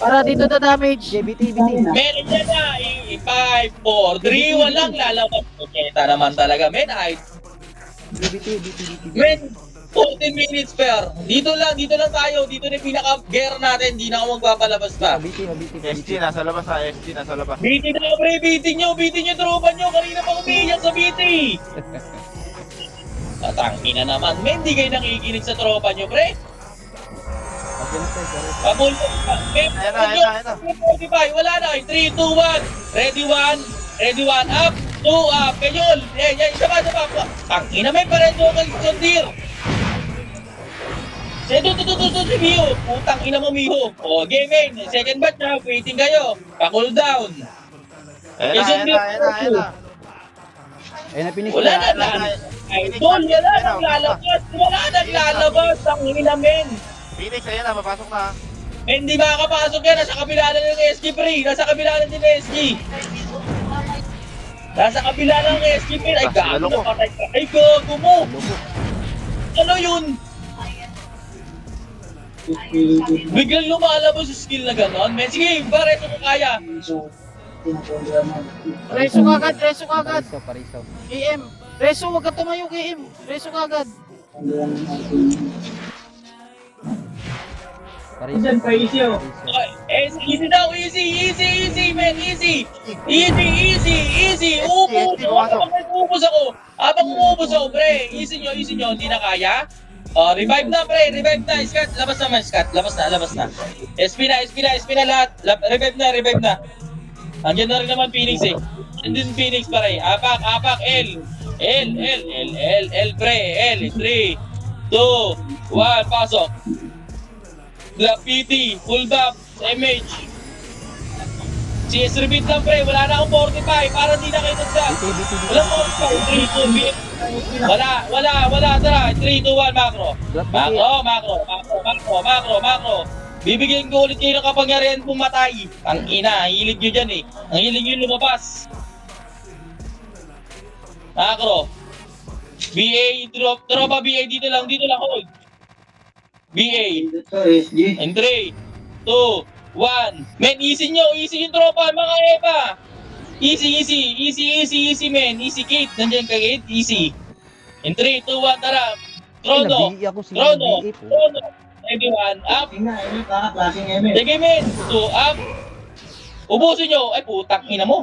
Speaker 1: Para dito na damage.
Speaker 4: BT.
Speaker 3: Meron dyan na, 5, 4, 3, walang lalabas. Kita naman talaga, men.
Speaker 4: BT.
Speaker 3: Men, 14 minutes per. Dito lang tayo. Dito na yung pinaka-gear natin. Di na ako magpapalabas pa.
Speaker 4: BT.
Speaker 6: SG nasa labas ha. SG nasa labas.
Speaker 3: BT na, pre. BT nyo, tropa nyo. Kanina pa umiiyak sa BT. Tatangki na naman. Men, di kayo nakikinig sa tropa nyo, pre.
Speaker 4: Okay na tayo, sorry.
Speaker 3: Pamul. Men,
Speaker 6: Ayan na.
Speaker 3: 45. Wala na. 3, 2, 1. Ready 1, up. 2, up. Kayol. Isa pa. Tangki na, men. Pareho kay Sondir. Si Miho. Putang ina mo, Miho. O, game main. Second batch na. Waiting kayo. Pa-cool down.
Speaker 6: Ayan na.
Speaker 4: Ayun na, finish
Speaker 3: Wala
Speaker 4: na.
Speaker 3: na. Idol, wala nang lalabas. Wala nang lalabas. Ang ina, men.
Speaker 6: Phoenix, ayan na, papasok na.
Speaker 3: Hindi makakapasok yan. Nasa kabila na ng SG, pre. Nasa kabila na din ng SG. Nasa kabila ng SG, pre. Ay, gago na patay ka. Ay, gago mo. Ano yun? Biglang lumalabas yung skill na gano'n. Men, sige, pare, ito mo kaya.
Speaker 1: Reso kagad, reso kagad.
Speaker 4: Pariso.
Speaker 1: KM. Reso, wag ka tumayo, KM. Reso kagad.
Speaker 4: Pariso.
Speaker 3: Ay, easy daw, easy, man, easy. Easy. Ubus ako. Habang umubos ako, pre. Easy nyo, hindi na kaya. Revive na, pre, Scat, labas na. SP na lahat. Revive na. Andiyan na rin naman Phoenix eh. Andun Phoenix pare. Apak, L, pre, L, 3, 2, 1, pasok. Drop PT, full buff, MH. CS repeat lang pre, wala na akong 45, para di na kayo nagsa. Wala mo, 3, 2, wala, tara, 3, 2, 1, macro. Macro. Bibigyan ko ulit kayo ng kapangyarihan pumatay. Ang ina, hilig nyo dyan eh. Ang hilig nyo lumabas. Macro. BA, tropa BA, dito lang, hold. BA. In 3, 2, 1. Men, easy yung tropa, mga Eva. Easy, men. Easy, Kate. Nandiyan ka, Kate. Easy. In 3, 2, 1, tara. Trono. Everyone, up. Sige, men. 2, up. Ubusin nyo. Ay, putang ina mo.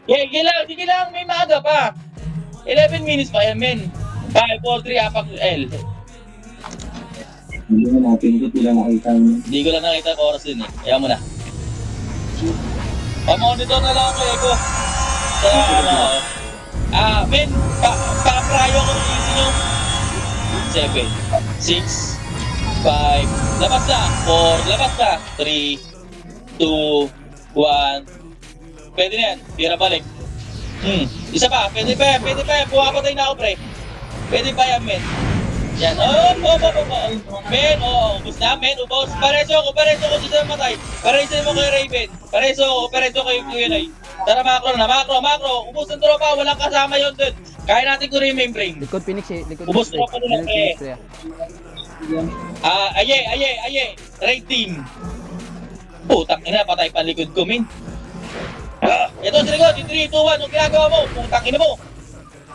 Speaker 3: Sige lang, may maaga pa. 11 minutes pa yan, men. 5, 4, 3, apak, L. Hindi ko lang nakita ang oras din eh. Kaya mo na. Pa-monitor na lang ako, Ego. Sa ano. Men, pa-prayo ko ng easy nyo. 7, 6, 5, labas na. 4, labas na. 3, 2, 1. Pwede na yan. Tira balik. Isa pa. Pwede pa yan. Buwapatay na ako, pre. Pwede pa yan, men. Yan. Men, ubos na, men. Ubos. Pareso ko sa matay. Pareso mo kay Raven. Pareso kay Kuyanay. Tara, macro. Ubos ng tropa. Walang kasama yun dun. Kaya natin ko rin membrane.
Speaker 4: Likod Phoenix eh.
Speaker 3: Ubos tropa nila, pre. Aye. Right team. Putang ina, patay pa likod ko, min. Ito sa likod, 3, 2, 1, ang ginagawa mo, putang ina mo.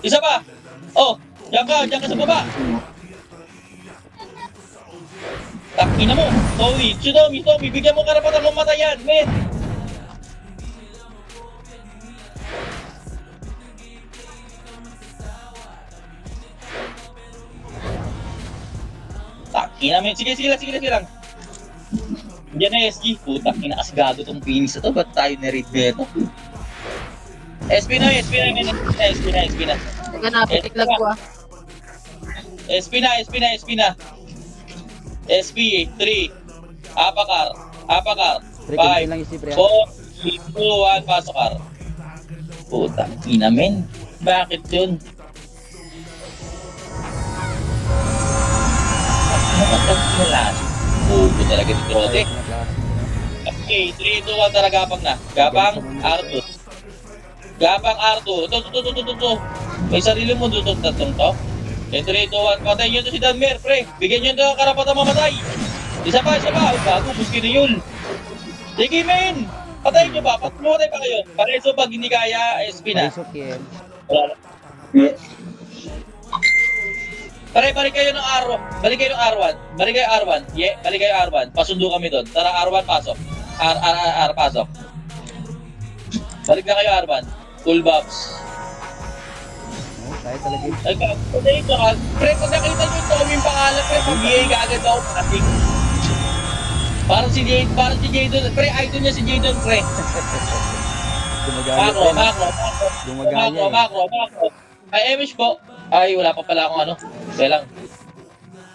Speaker 3: Isa pa. Diyan ka sa baba. Takina mo. Si Tommy, bigyan mo karapatan ng matayan, men. Takina, men. Sige lang. Diyan na SG. Putang ina, asgado tong Phoenix na to. Ba't tayo na-read nito? SP na.
Speaker 1: Teka na, pitiklag ko ah.
Speaker 3: SP na. SP, 3. Apakar. 5, 4, 3, 2, 1, pasok kar. Putang ina, men. Bakit yun? Puto talaga ni Trote. Okay, 3, 2, 1, tara gapang na. Gapang, R2. Ito. May sarili mo dito tatlong to. 3, 2, 1, patay nyo to si Danmer, pre. Bigyan nyo ito karapatan mamatay. Isa pa. Bago, buskin na yun. Sige, men. Patay nyo ba? Mamatay pa kayo. Pareso pag hindi kaya, SP na.
Speaker 4: Pariso kill.
Speaker 3: Balik kayo ng R1. Balik kayo R1. Pasundo kami doon. Tara, R1, pasok. R, pasok. Balik na kayo R1. Full buffs.
Speaker 4: Tayo talaga yun.
Speaker 3: Ay, patay ito ka. Pre, pag nakita nyo ito, yung pangalan, pre, pag-BA ka agad ako, pating. Parang si Jadon. Pre, idol niya si Jadon, pre.
Speaker 4: Gumagaya.
Speaker 3: Macro. Ay, Emish po. Ay, wala pa pala akong ano. Kaya lang.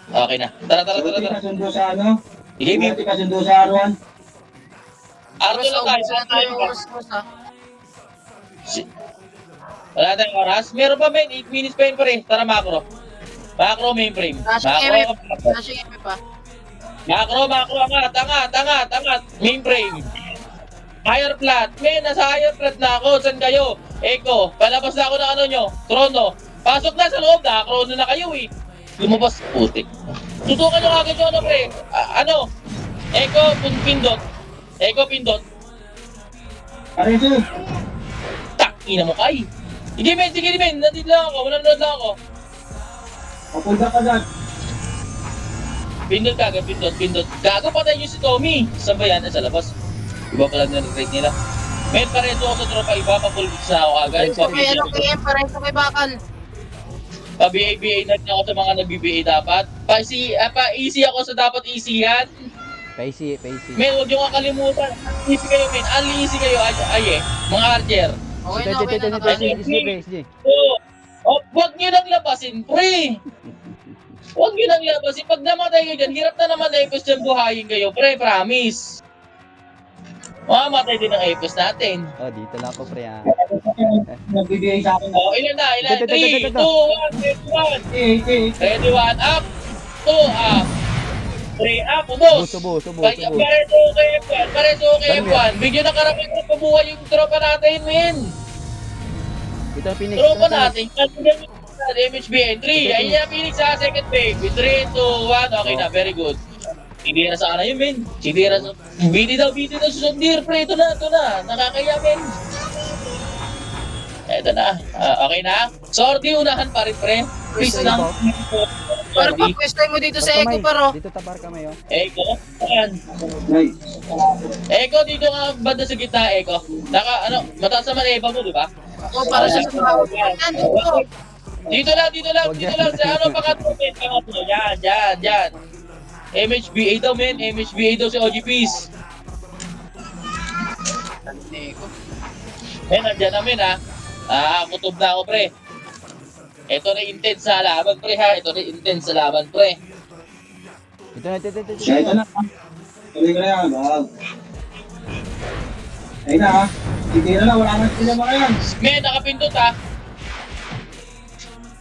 Speaker 3: Okay na. Tara.
Speaker 4: Kasundo sa ano?
Speaker 3: Sige, Bim.
Speaker 4: Kasundo sa Arwan.
Speaker 3: Arto lang tayo. Saan tayo? Wala tayong oras. Meron pa, men. 8 minutes pa yun, pre. Tara, macro. Macro, mainframe.
Speaker 1: Flashing MP pa.
Speaker 3: Macro, angat. Mainframe. Higher flat. Men, nasa higher flat na ako. Saan kayo? Echo, palabas na ako ng ano nyo. Chrono. Pasok na sa loob na. Chrono na kayo eh. Lumabas. Putik. Tutukan nyo agad yung ano, pre. Ano? Echo, pindot.
Speaker 4: Areso.
Speaker 3: Ina mo kay. Sige men. Nandito lang ako. Nanonood lang ako.
Speaker 4: Papunta ka dyan.
Speaker 3: Pindot. Gago patay nyo si Tommy. Saan ba yan? Sa labas. Iba pala na rate nila. Men, pareto ako sa tropa iba. Papulbits na ako agad.
Speaker 1: Okay, ano kay pareho kay Bakal.
Speaker 3: Pa-BA na rin ako sa mga nag-BBA dapat. Pa-easy ako sa dapat easy-han.
Speaker 4: Paisi.
Speaker 3: Men, huwag nyo kakalimutan. Easy kayo, men. Only easy kayo. Ay, mga archer.
Speaker 1: Okay na.
Speaker 3: Huwag nyo nang labasin, pre. Huwag nyo nang labasin. Pag namatay kayo dyan, hirap na naman na ipos dyan buhayin kayo, pre. Promise. Mamamatay din ang ipos natin.
Speaker 4: Oh, dito lang ako, pre.
Speaker 2: Nagbibigay sa akin.
Speaker 3: Ilan na? 3, 2, 1, ready 1, up. 2, up. 3, up. Ubos.
Speaker 4: Subo.
Speaker 3: Pareso kay F1. Bigyan ng karamihan na pabuhay yung tropa natin, men.
Speaker 4: Dito ang Phoenix.
Speaker 3: Tropa natin. MHBN 3. Ayun yung Phoenix sa second wave. 3, 2, 1. Okay na. Very good. Sidira sa yun, men. Sidira sa... Biti daw sa Sundir, pre. Ito na. Nakakaya, men. Ito na. Okay na. Sordi, unahan pa rin, pre. Please lang.
Speaker 1: Pero pa pwesto mo dito sa Echo paro.
Speaker 4: Dito tabar kamay, oh.
Speaker 3: Eko. Ayan. Eko, dito nga banda sa gitna, Eko. Mataas naman Eva mo, di ba?
Speaker 1: O para sa sumawag. Yan, dito.
Speaker 3: Dito lang. Sa ano, pangatlo. Yan. MHBA daw, men. MHBA daw si OGPs. Men, nandyan na, men, ha. Kutob na ako, pre. Ito na intense sa laban, pre, ha. Ito.
Speaker 4: Ito na.
Speaker 2: Tuloy ko na yan, wag. Ayun na ha. Sige na, wala na sila mga yan.
Speaker 3: Men, nakapindot, ha.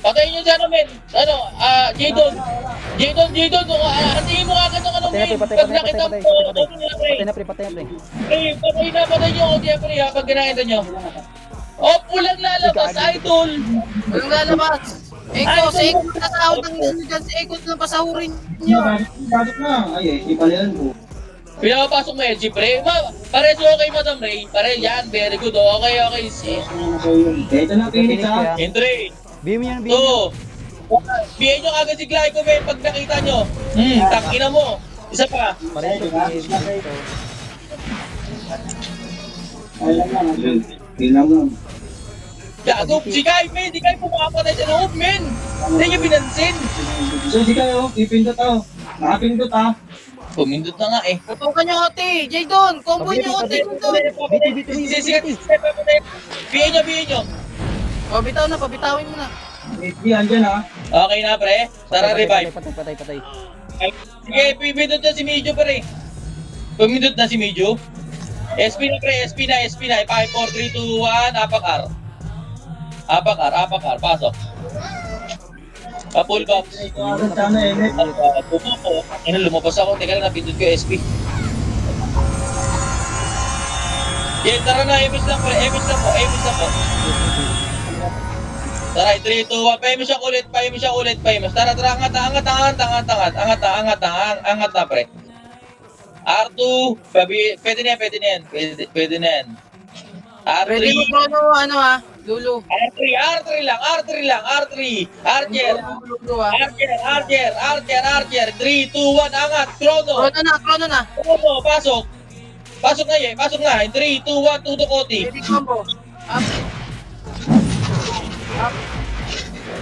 Speaker 3: Patayin nyo dyan, men. Jadon. Hantiin mo agad ng ano, men. Pag nakita mo,
Speaker 4: Patay na, pre.
Speaker 3: Patay nyo ako diyan, pre, ha. Pag ginakita nyo. Pulang lalabas, idol.
Speaker 1: Walang lalabas. Echo, sa Echo na sahod ng dyan. Sa Echo na pasahurin nyo.
Speaker 2: Bakit na? Ay, hindi pa nila po.
Speaker 3: Pinapapasok mo, LG, pre. Pares okay, Madam Ray. Pares yan, very good. Okay.
Speaker 2: Ito na, Phoenix ha.
Speaker 3: In 3,
Speaker 4: Bim yan.
Speaker 3: 2, BA nyo agad si Glyco, men, pag nakita nyo. Takina mo. Isa pa.
Speaker 4: Pareho dito.
Speaker 2: Tingnan mo.
Speaker 3: Gago, si Guy, men. Di kayo pumapatay sa loob, men. Hindi nyo pinansin.
Speaker 2: So, sige kayo, ipindot ako. Nakapindot ha.
Speaker 3: Pumindot na nga, eh.
Speaker 1: Tutukan nyo, Ote. Jadon, combo nyo, Ote.
Speaker 3: BA nyo.
Speaker 1: O, bitaw na, pabitawin mo na.
Speaker 2: Hindi, andyan ha.
Speaker 3: Okay na, pre. Tara, revive.
Speaker 4: Patay.
Speaker 3: Sige, pipindot na si Medyo, pre. Pumindot na si Medyo. SP na, pre. SP na. 5, 4, 3, 2, 1. Apakar. Pasok. Full box.
Speaker 2: Sana eh.
Speaker 3: Lumabas ako. Teka lang, napindot ko yung SP. Yeah, tara na. Emis lang po. Tara, 3, 2, 1. Pahimis siya ulit. Tara, angat na, pre. R2, pwede na yan. R3,
Speaker 1: Ready mo po, ano ha? Lulu.
Speaker 3: R3 lang. Archer.
Speaker 1: Lulu ha.
Speaker 3: Archer. 3, 2, 1, angat. Chrono, pasok. Pasok na. 3, 2, 1, tutok Oti.
Speaker 1: Ready combo. Up.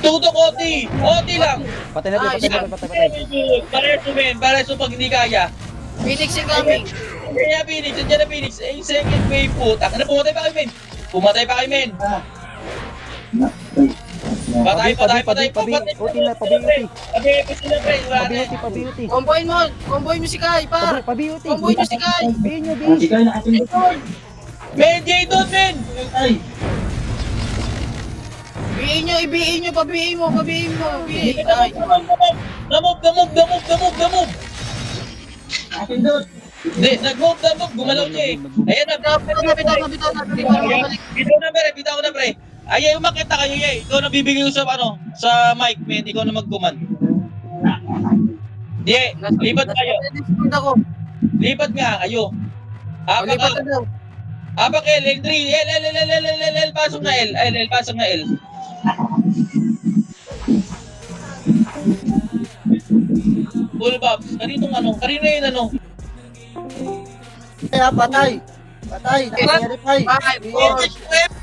Speaker 3: Tutok Oti lang.
Speaker 4: Patay na, pre.
Speaker 3: Pareso pag hindi kaya.
Speaker 1: Phoenix incoming.
Speaker 3: Kaya Phoenix, nandiyan na Phoenix. Second wave po. Pumatay pa kayo, men. Patay.
Speaker 4: Uti na, pabi-uti.
Speaker 3: Pabi sila, pre. Wala na.
Speaker 4: Pabi-uti, pabi-uti.
Speaker 1: Comboin mo si Kai, par.
Speaker 4: Pabi-uti.
Speaker 1: Comboin nyo si Kai.
Speaker 4: Bihin nyo, bihin.
Speaker 3: Men, Jadon, men!
Speaker 1: Ibiin nyo, pabiin mo. Bihin. Ay.
Speaker 3: Damog! Hindi, nag-move, gumalaw niya eh. Ayan na,
Speaker 1: Bitaw na.
Speaker 3: bitaw na pre. Ay, umakita kayo eh. Ikaw na bibigay ko sa sa mic, men. Ikaw na mag-command. Lipat kayo. Lipat nga kayo.
Speaker 1: Lipat na daw.
Speaker 3: Apak L3, L, pasok na L. L, pasok na L. Full Bobs, kanino yun
Speaker 2: Kaya patay. Naka-verify.
Speaker 1: 5, 4,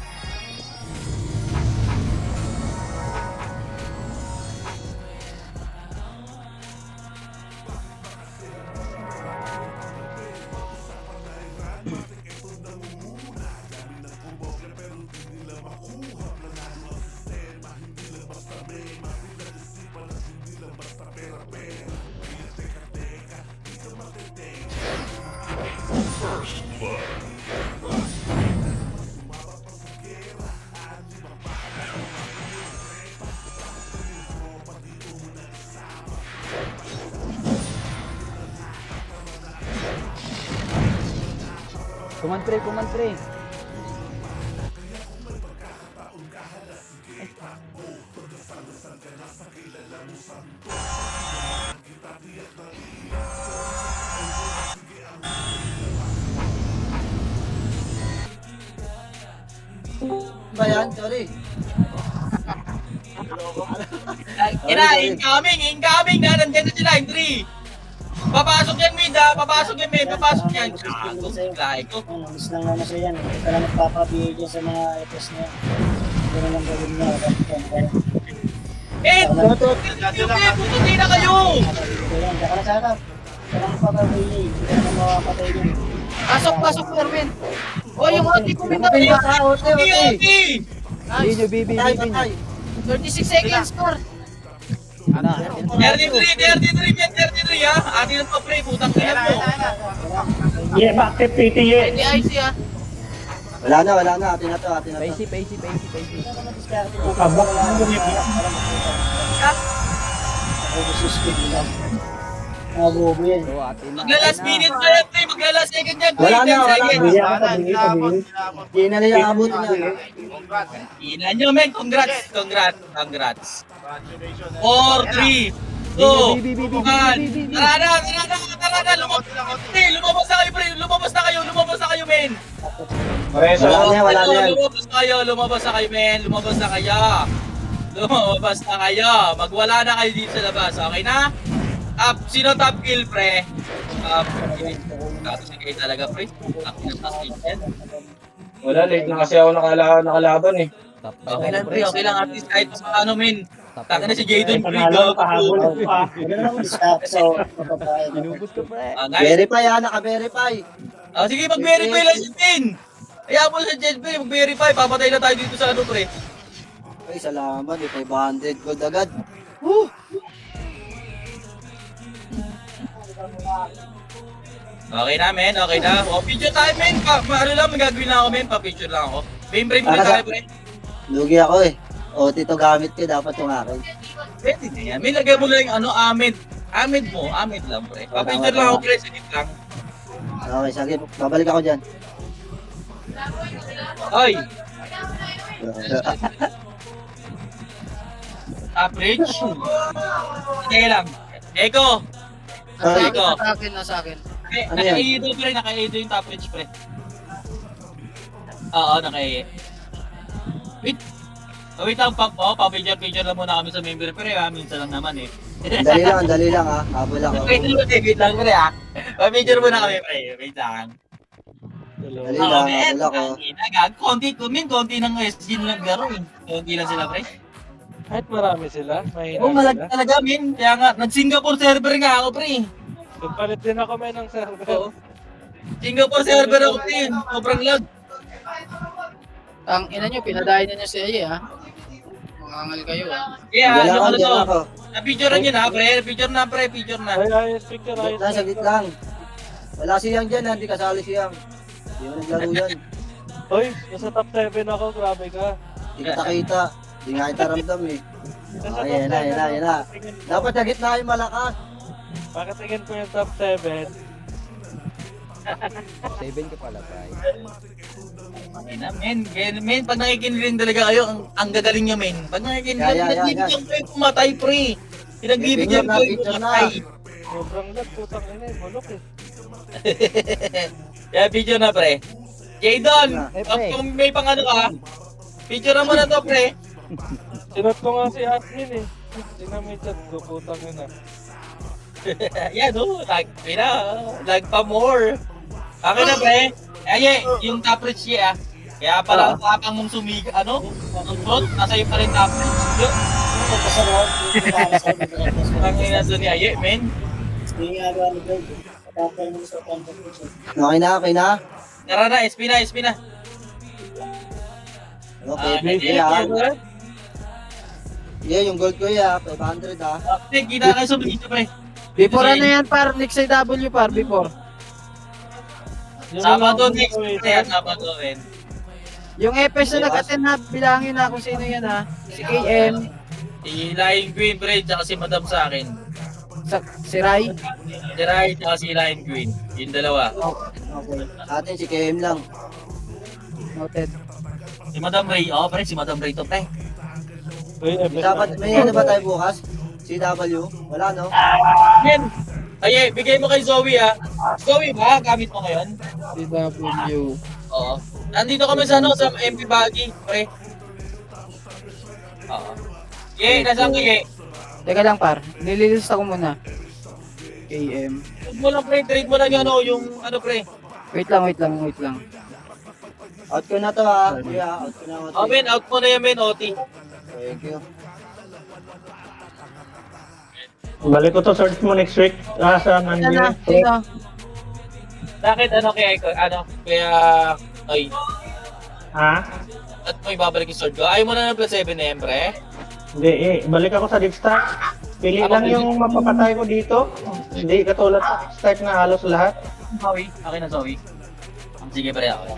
Speaker 4: Command pre.
Speaker 2: Ba yan? Sorry.
Speaker 3: Incoming na, nandiyan na sila, 3. Papasok yan, mid, papasok yan. Lahi ko.
Speaker 2: Alis lang naman siya yan. Hindi ka lang magpapabigay dyan sa mga ipos niya. Hindi na lang gawin niya.
Speaker 3: Hindi na kayo!
Speaker 2: Saka na sana. Hindi ka lang magpapabigay. Hindi ka lang mawapatay din.
Speaker 1: Pasok, Norman. O, yung OT ko min
Speaker 2: Ote.
Speaker 1: Nice.
Speaker 4: Bihin nyo,
Speaker 2: Patay.
Speaker 1: 36 seconds, par.
Speaker 3: 33 ha? Atin ang pa-pray, putang ina mo.
Speaker 5: Yeah, bakit PTA?
Speaker 1: Hindi IC ah.
Speaker 2: Wala na. Atin na to.
Speaker 4: Paisi.
Speaker 5: Abak na mo niya.
Speaker 2: Mabubo yan.
Speaker 4: So, atin na.
Speaker 3: Magla-last minute pa yan, pre. Magla-last second yan, pre.
Speaker 2: Wala na.
Speaker 3: 10 seconds.
Speaker 5: Bigyan ka pa,
Speaker 6: Inabot.
Speaker 2: Hindi na nila abutin niya.
Speaker 3: Ina nyo, men. Congrats.
Speaker 6: Congratulations.
Speaker 3: 4, 3, 2, 1. Tara na. Lumabas na kayo, men.
Speaker 5: Pareso.
Speaker 2: Wala na yan.
Speaker 3: Lumabas na kayo. Magwala na kayo dito sa labas. Okay na? Sino top kill, pre? Sige talaga, pre.
Speaker 5: Wala, late na kasi ako nakalaban eh.
Speaker 3: Okay lang. At least kahit sa men. Taka na si Jadon, pre.
Speaker 5: Panalo, pahabol pa.
Speaker 2: So,
Speaker 4: Inubos ko pre.
Speaker 3: Guys,
Speaker 2: verify ha. Naka-verify.
Speaker 3: sige, mag-verify lang si Tin. Kaya po sa Jet, pre, mag-verify. Papatay na tayo dito sa pre.
Speaker 2: Ay, salamat. 500 gold agad.
Speaker 3: Okay na, men. Okay na. Picture tayo, men. Magagawin lang ako, men. Pa-picture lang ako. Frame muna tayo, pre.
Speaker 2: Lugi ako eh. OT to gamit ko. Dapat yung akin.
Speaker 3: Pwede na yan. May lagay mo lang yung Ahmed. Ahmed lang, pre. Pa-picture lang ako, pre. Sige lang.
Speaker 2: Okay, sige. Babalik ako dyan.
Speaker 3: Oy! Average? Sige lang. Eko!
Speaker 1: Nasa akin.
Speaker 2: Ano yan?
Speaker 3: Naka-A pre. Naka-A yung top reach, pre. Oo, naka-A. Wait lang, pa-picture lang muna kami sa member, pre. Minsan lang naman eh.
Speaker 2: Dali lang ha. Habol ako.
Speaker 3: Wait lang, pre, ha. Pa-picture muna kami, pre. Wait lang.
Speaker 2: Dali lang, habol ako.
Speaker 3: Konti ng SG lang garo eh. Konti lang sila, pre.
Speaker 5: Kahit marami sila, mahina
Speaker 3: Oo, malaki talaga, min. Kaya nga, nag-Singapore server nga ako, pre.
Speaker 5: Nagpalit din ako ng server.
Speaker 3: Oo. Singapore server ako, pre. Sobrang lag.
Speaker 1: Ang ina nyo, pinadayan nyo si Aye ha. Mangal kayo ah.
Speaker 3: Yeah,
Speaker 2: Diyan
Speaker 3: yung
Speaker 2: ako,
Speaker 3: ano
Speaker 2: diyan
Speaker 3: to.
Speaker 2: ako.
Speaker 3: Na-picture nyo na, pre. Picture na, pre. Picture na.
Speaker 4: Ayos, picture,
Speaker 2: Wait lang, saglit lang. Wala siyang dyan, hindi kasali siyang. Hindi mo naglaro yan.
Speaker 4: Hoy, nasa top 7 ako, grabe ka.
Speaker 2: Hindi kita kita. Hindi nga kita ramdam eh.
Speaker 4: Nasa
Speaker 2: Ayan na, ayan na, ayan na.
Speaker 4: Tingin-
Speaker 2: Dapat sa gitna yung malakas.
Speaker 4: Pakatingin ko yung top 7.
Speaker 7: 7 ka pala, Bray.
Speaker 3: Ay na, men. Men, pag nakikiniling talaga kayo, ang gagaling nyo, men. Pag nakikiniling,
Speaker 2: Yeah.
Speaker 3: pinagbibigyan ko yung pumatay, pre. Pinagbibigyan ko yung
Speaker 2: Picture na.
Speaker 3: pumatay.
Speaker 4: Sobrang lag, putang ina, bulok eh.
Speaker 3: Yeah, video na, pre. Jadon,
Speaker 7: Eh, pre.
Speaker 3: kung may pang ano ka, picture mo na to, pre.
Speaker 4: Sinot ko nga si admin eh. Tingnan mo yung chat ko, putang ina.
Speaker 3: Yan, lag pa more. Akin na, pre. Ay, yung top reach niya, kaya pala ang tapang mong ang front, nasa iyo pa rin top reach. Ang ina doon ni Aye, men.
Speaker 2: Hindi nga ba, ano ba? Patapay mo sa competition. Okay na, okay na.
Speaker 3: Tara na, SP na, SP na.
Speaker 2: Okay,
Speaker 3: Ah,
Speaker 2: okay ah. Yeah, yung gold ko yeah, 500 ah.
Speaker 3: Pre, kita kayo sa video, pre.
Speaker 1: Before ano yan par, next IW par, before.
Speaker 3: Sabado next, pre. Sabado, men.
Speaker 1: Yung EPS na nag-attend na, bilangin na kung sino yan ha. Si KM,
Speaker 3: Si Lion Queen, pre, tsaka si Madam sa akin.
Speaker 1: si Rai.
Speaker 3: Si Rai, tsaka si Lion Queen. Yung dalawa.
Speaker 2: Okay. Sa atin si KM lang.
Speaker 1: Noted.
Speaker 3: Si Madam Ray, pre, si Madam Ray to, pre.
Speaker 4: Uy,
Speaker 2: Dapat may ano ba tayo bukas? CW? Wala no?
Speaker 3: Men, ay, bigay mo kay Zoe, ha. Zoe ba? Gamit mo ngayon?
Speaker 1: CW.
Speaker 3: Oo. Nandito kami sa sa MP Baggy, pre. Oo. Ye, nasaan ka, Ye?
Speaker 1: Teka lang par, nililista ko muna. KM.
Speaker 3: Trade mo lang, pre. Trade mo lang yung pre.
Speaker 1: Wait lang.
Speaker 2: Out ko na to ha. Kuya, out ko na.
Speaker 3: Oh, men, out mo na yan, men, OT.
Speaker 2: Thank you.
Speaker 5: Balik ko to search mo next week. Sa
Speaker 1: Sino
Speaker 5: Monday.
Speaker 1: na? Sino?
Speaker 3: Bakit, kaya, ay,
Speaker 5: Ha?
Speaker 3: at mo ibabalik yung sword ko? Ayaw mo na ng plus 7 na yan, pre?
Speaker 5: Hindi balik ako sa deep start. Pili lang yung mapapatay ko dito. Hindi katulad sa start na halos lahat.
Speaker 3: Zoe, akin na, Zoe. Sige, pre, ako.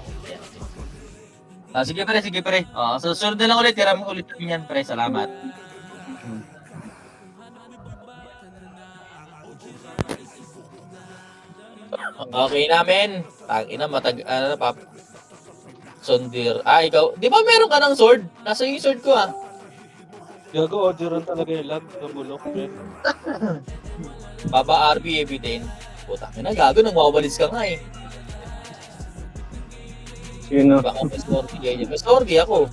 Speaker 3: Sige, pre. So, sunod na lang ulit. Tira mo ulit yan, pre. Salamat. Okay namin. Tangina, pap. Sondir. Ikaw. Di ba meron ka ng sword? Nasa yung sword ko,
Speaker 4: Gago, Ojuran talaga yung lag, ng bulok.
Speaker 3: Baba RB evident. Putang ina, gago, nang mawawalis ka nga eh.
Speaker 5: Sino?
Speaker 3: Baka mas sorgi kayo. Mas sorgi ako.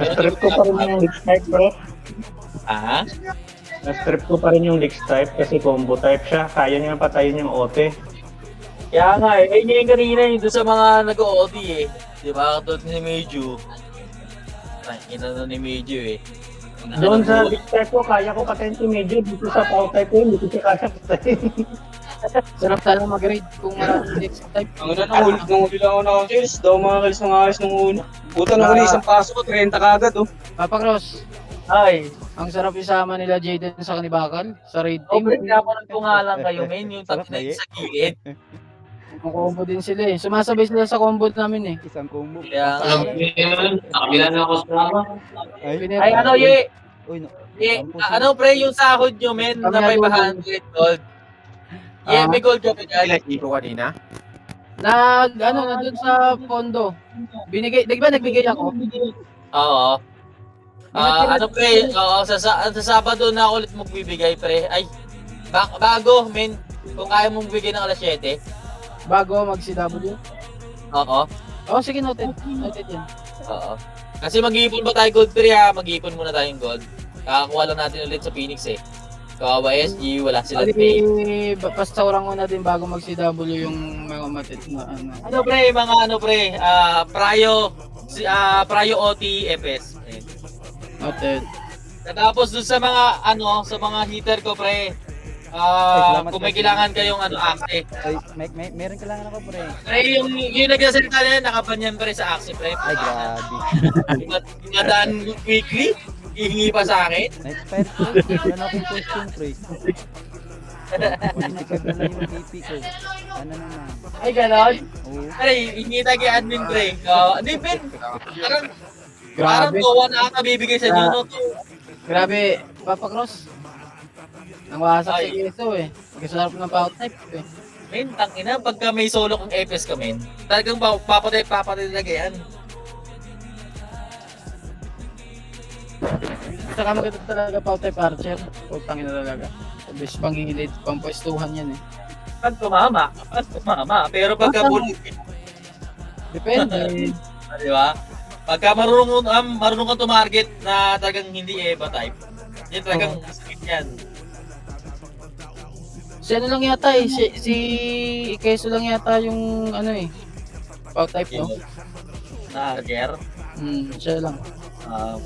Speaker 5: Na-strip ko pa rin yung Lich type, bro.
Speaker 3: Ah?
Speaker 5: Na-strip ko pa rin yung Lich type kasi combo type siya. Kaya niya patayin yung OT.
Speaker 3: Kaya nga eh. Ayun yung kanina yung doon sa mga nag-OD eh. Di ba? Katulad ni Meiju. Inano ni Meiju eh.
Speaker 5: Doon sa Lich type ko, kaya ko patayin si Medyo. Dito sa Pau type ko, hindi ko siya kaya patayin.
Speaker 1: Sarap talaga mag-grade kung maraming next type.
Speaker 8: Ang una nung huli lang ako nakakills, daw mga kills ng ayos nung una. Puta nung huli, isang pasok ko, 30 kagad oh.
Speaker 1: Papa Cross,
Speaker 3: Ay.
Speaker 1: ang sarap isama nila Jaden sa Kanibakal, sa raid
Speaker 3: O,
Speaker 1: team.
Speaker 3: pinapanood ko nga lang kayo, men. Yung
Speaker 7: Sarap
Speaker 3: tatlo
Speaker 7: na, eh.
Speaker 3: sa gilid.
Speaker 1: Combo din sila eh. Sumasabay sila sa combo namin eh.
Speaker 7: Isang combo.
Speaker 3: Kaya
Speaker 7: Ay,
Speaker 3: Ay, ano, Ye?
Speaker 7: Uy, no.
Speaker 3: Ye,
Speaker 7: Sampo
Speaker 3: ano, pre, yung sahod nyo, men, na 500 gold. Ye, may gold ka ba dyan?
Speaker 6: Ito kanina.
Speaker 1: Nandun sa pondo. Binigay, di ba nagbigay ako?
Speaker 3: Oo. Ano, pre, sa Sabado na ako ulit magbibigay, pre. Ay, bago, men. Kung kaya mong bigay ng alas 7.
Speaker 1: Bago mag-CW.
Speaker 3: Oo.
Speaker 1: Oh, sige, noted. Noted yan.
Speaker 3: Oo. Kasi mag-iipon ba tayo gold, pre, ha? Mag-iipon muna tayong gold. Kakakuha lang natin ulit sa Phoenix, eh. Kawawa SG, wala silang pay.
Speaker 1: Pastaurang ko na din bago mag-CW yung mga matit na ano.
Speaker 3: Ano, pre, mga ano, pre, Prayo OT FS.
Speaker 1: Noted.
Speaker 3: Tapos dun sa mga, sa mga hitter ko, pre,
Speaker 7: salamat,
Speaker 3: kung may
Speaker 7: pre.
Speaker 3: kailangan kayong Axe.
Speaker 7: Ay, meron kailangan ako, pre.
Speaker 3: Pre, yung nagsasalita na yan, nakapanyan pre sa Axe, pre.
Speaker 7: Ay, grabe.
Speaker 3: Madaan weekly, hihingi pa sa akin.
Speaker 7: Na-expire, pre. Wala na akong question, pre. 25 na lang yung BP ko. Ano naman?
Speaker 3: Ay, ganon.
Speaker 7: Oo.
Speaker 3: Pre, hingi tayo kay admin, pre. Hindi, Ben. Parang
Speaker 1: Grabe.
Speaker 3: gawa na ata bibigay sa inyo, no?
Speaker 1: Grabe, Papa Cross. Nang wasak
Speaker 3: Ay.
Speaker 1: si Keso eh. Magkasarap ng power type eh.
Speaker 3: Men, tangina, pagka may solo kong FS ka, men, talagang papatay talaga yan.
Speaker 1: Saka maganda talaga power type Archer. Putangin na talaga. Best pangingilid, pangpwestuhan yan eh.
Speaker 3: Pag tumama. Pero pagka bullet,
Speaker 1: Depende.
Speaker 3: di ba? Pagka marunong ka tumarget na talagang hindi EVA type, yun talagang sakit yan.
Speaker 1: Si ano lang yata eh, si Keso lang yata yung ano eh. Power type no?
Speaker 3: Na gear.
Speaker 1: Siya lang.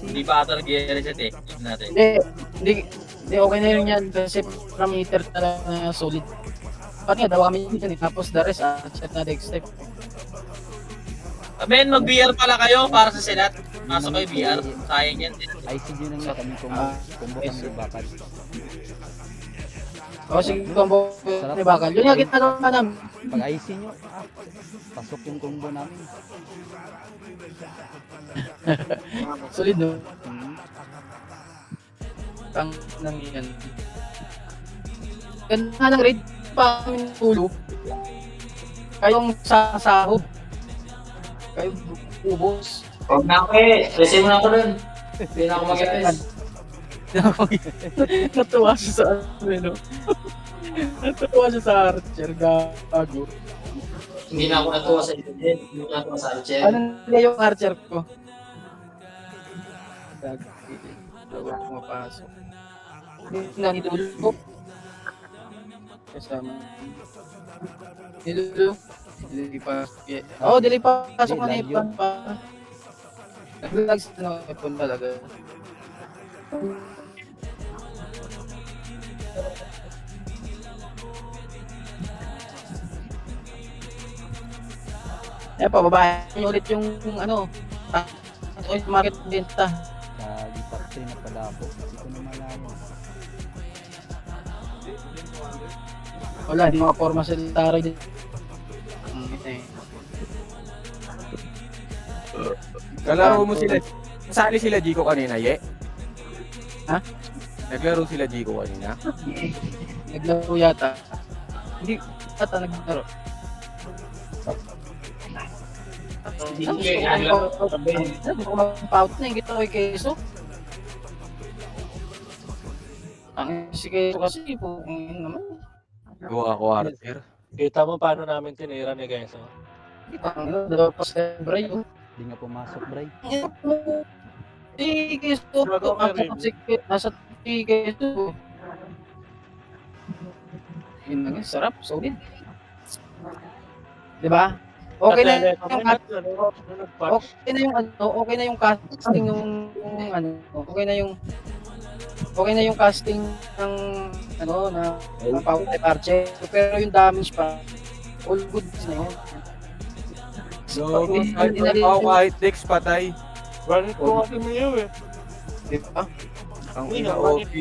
Speaker 3: Hindi pa ata nag-gear reset eh. Check natin.
Speaker 1: Hindi okay na yun yan kasi parameter talaga na solid. Pati nga daw kami yun eh, tapos the rest chat na next step.
Speaker 3: Men, mag-VR pala kayo para sa senat. Pasok kayo VR. Sayang yan.
Speaker 7: ICG na nga kami kung kami bakal.
Speaker 1: O sige, combo ni Bakal. Yun yung ginagawa namin.
Speaker 7: Pag IC nyo, pasok yung combo namin.
Speaker 1: Solid no?
Speaker 7: Hmm.
Speaker 1: Ang nang yan. Ganda ng raid pa kami tulo. Kayong sasahod. Kayong ubos.
Speaker 3: Huwag na ako eh. Resin mo na ako dun. Hindi na ako mag-FS.
Speaker 1: Natuwa siya sa ano, no? Natuwa siya sa Archer, gago.
Speaker 3: Hindi na ako natuwa sa ito din. Hindi na ako sa Archer.
Speaker 1: Ano nila yung Archer ko? Gago. Dapat pumapasok. Hindi na nilulupo. Kasama. Nilulupo. Dili pa. Oh, dili pa. Pasok ka na ipan pa. Naglag sa ano, ipon talaga. Eh, pababahin niyo ulit yung ano, yung market benta.
Speaker 7: Lagi top 3 na pala ako. Hindi ko na malayo.
Speaker 1: Wala, hindi makaporma sa Tara din.
Speaker 9: Kalaro mo sila. Sali sila Jico kanina, ye?
Speaker 1: Ha?
Speaker 9: Naglaro sila Jico kanina?
Speaker 1: Naglaro yata. Hindi yata naglaro. Hindi ko mag-pout na yung gito kay Keso. Ang si Keso kasi po, naman.
Speaker 9: Gawa ako, Archer.
Speaker 4: Kita mo paano namin tinira ni Keso.
Speaker 1: Ang dalawa pa sa Bray.
Speaker 7: Hindi nga pumasok, Bray.
Speaker 1: Si Keso, nasa si Keso. Yun lang yun, sarap, solid. Diba? Okay na yung okay na yung ano, okay na yung casting ng ano, okay na yung casting ng ano na Power Type Archer, pero yung damage pa all good na yun.
Speaker 9: Gago, kahit Dex patay.
Speaker 4: Ganit ko kasi Mio eh.
Speaker 1: Diba?
Speaker 9: Ang ina OP.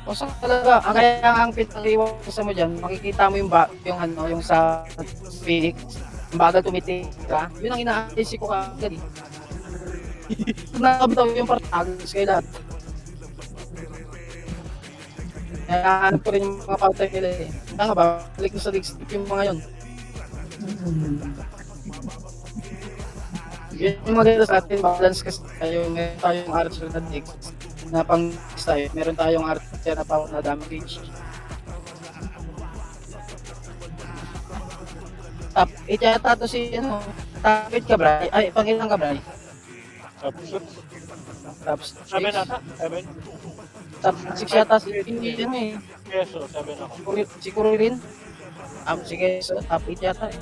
Speaker 1: O sa talaga, kaya ang pinag-iwasan mo dyan, makikita mo yung ano, yung sa Phoenix, ang bagal tumitik ka, yun ang ina-AC ko kagad eh. Nakabitaw yung partagos kay lahat. Kaya hanap ko rin yung mga pautay nila eh. Kaya nga ba, balik mo sa Dix yung mga yun. Yun yung maganda sa atin, balance kasi tayo, meron tayong Archer na Dix na pang tayo, meron tayong Archer na power na damage. Top 8 yata to si ano, top 8 ka Bray, ay pang ilang ka Bray? Top 6.
Speaker 4: Sabi na ka? Sabi?
Speaker 1: Top 6 yata si ano eh.
Speaker 4: Keso, sabi na ko.
Speaker 1: Siguro rin. Sige, so top 8 yata eh.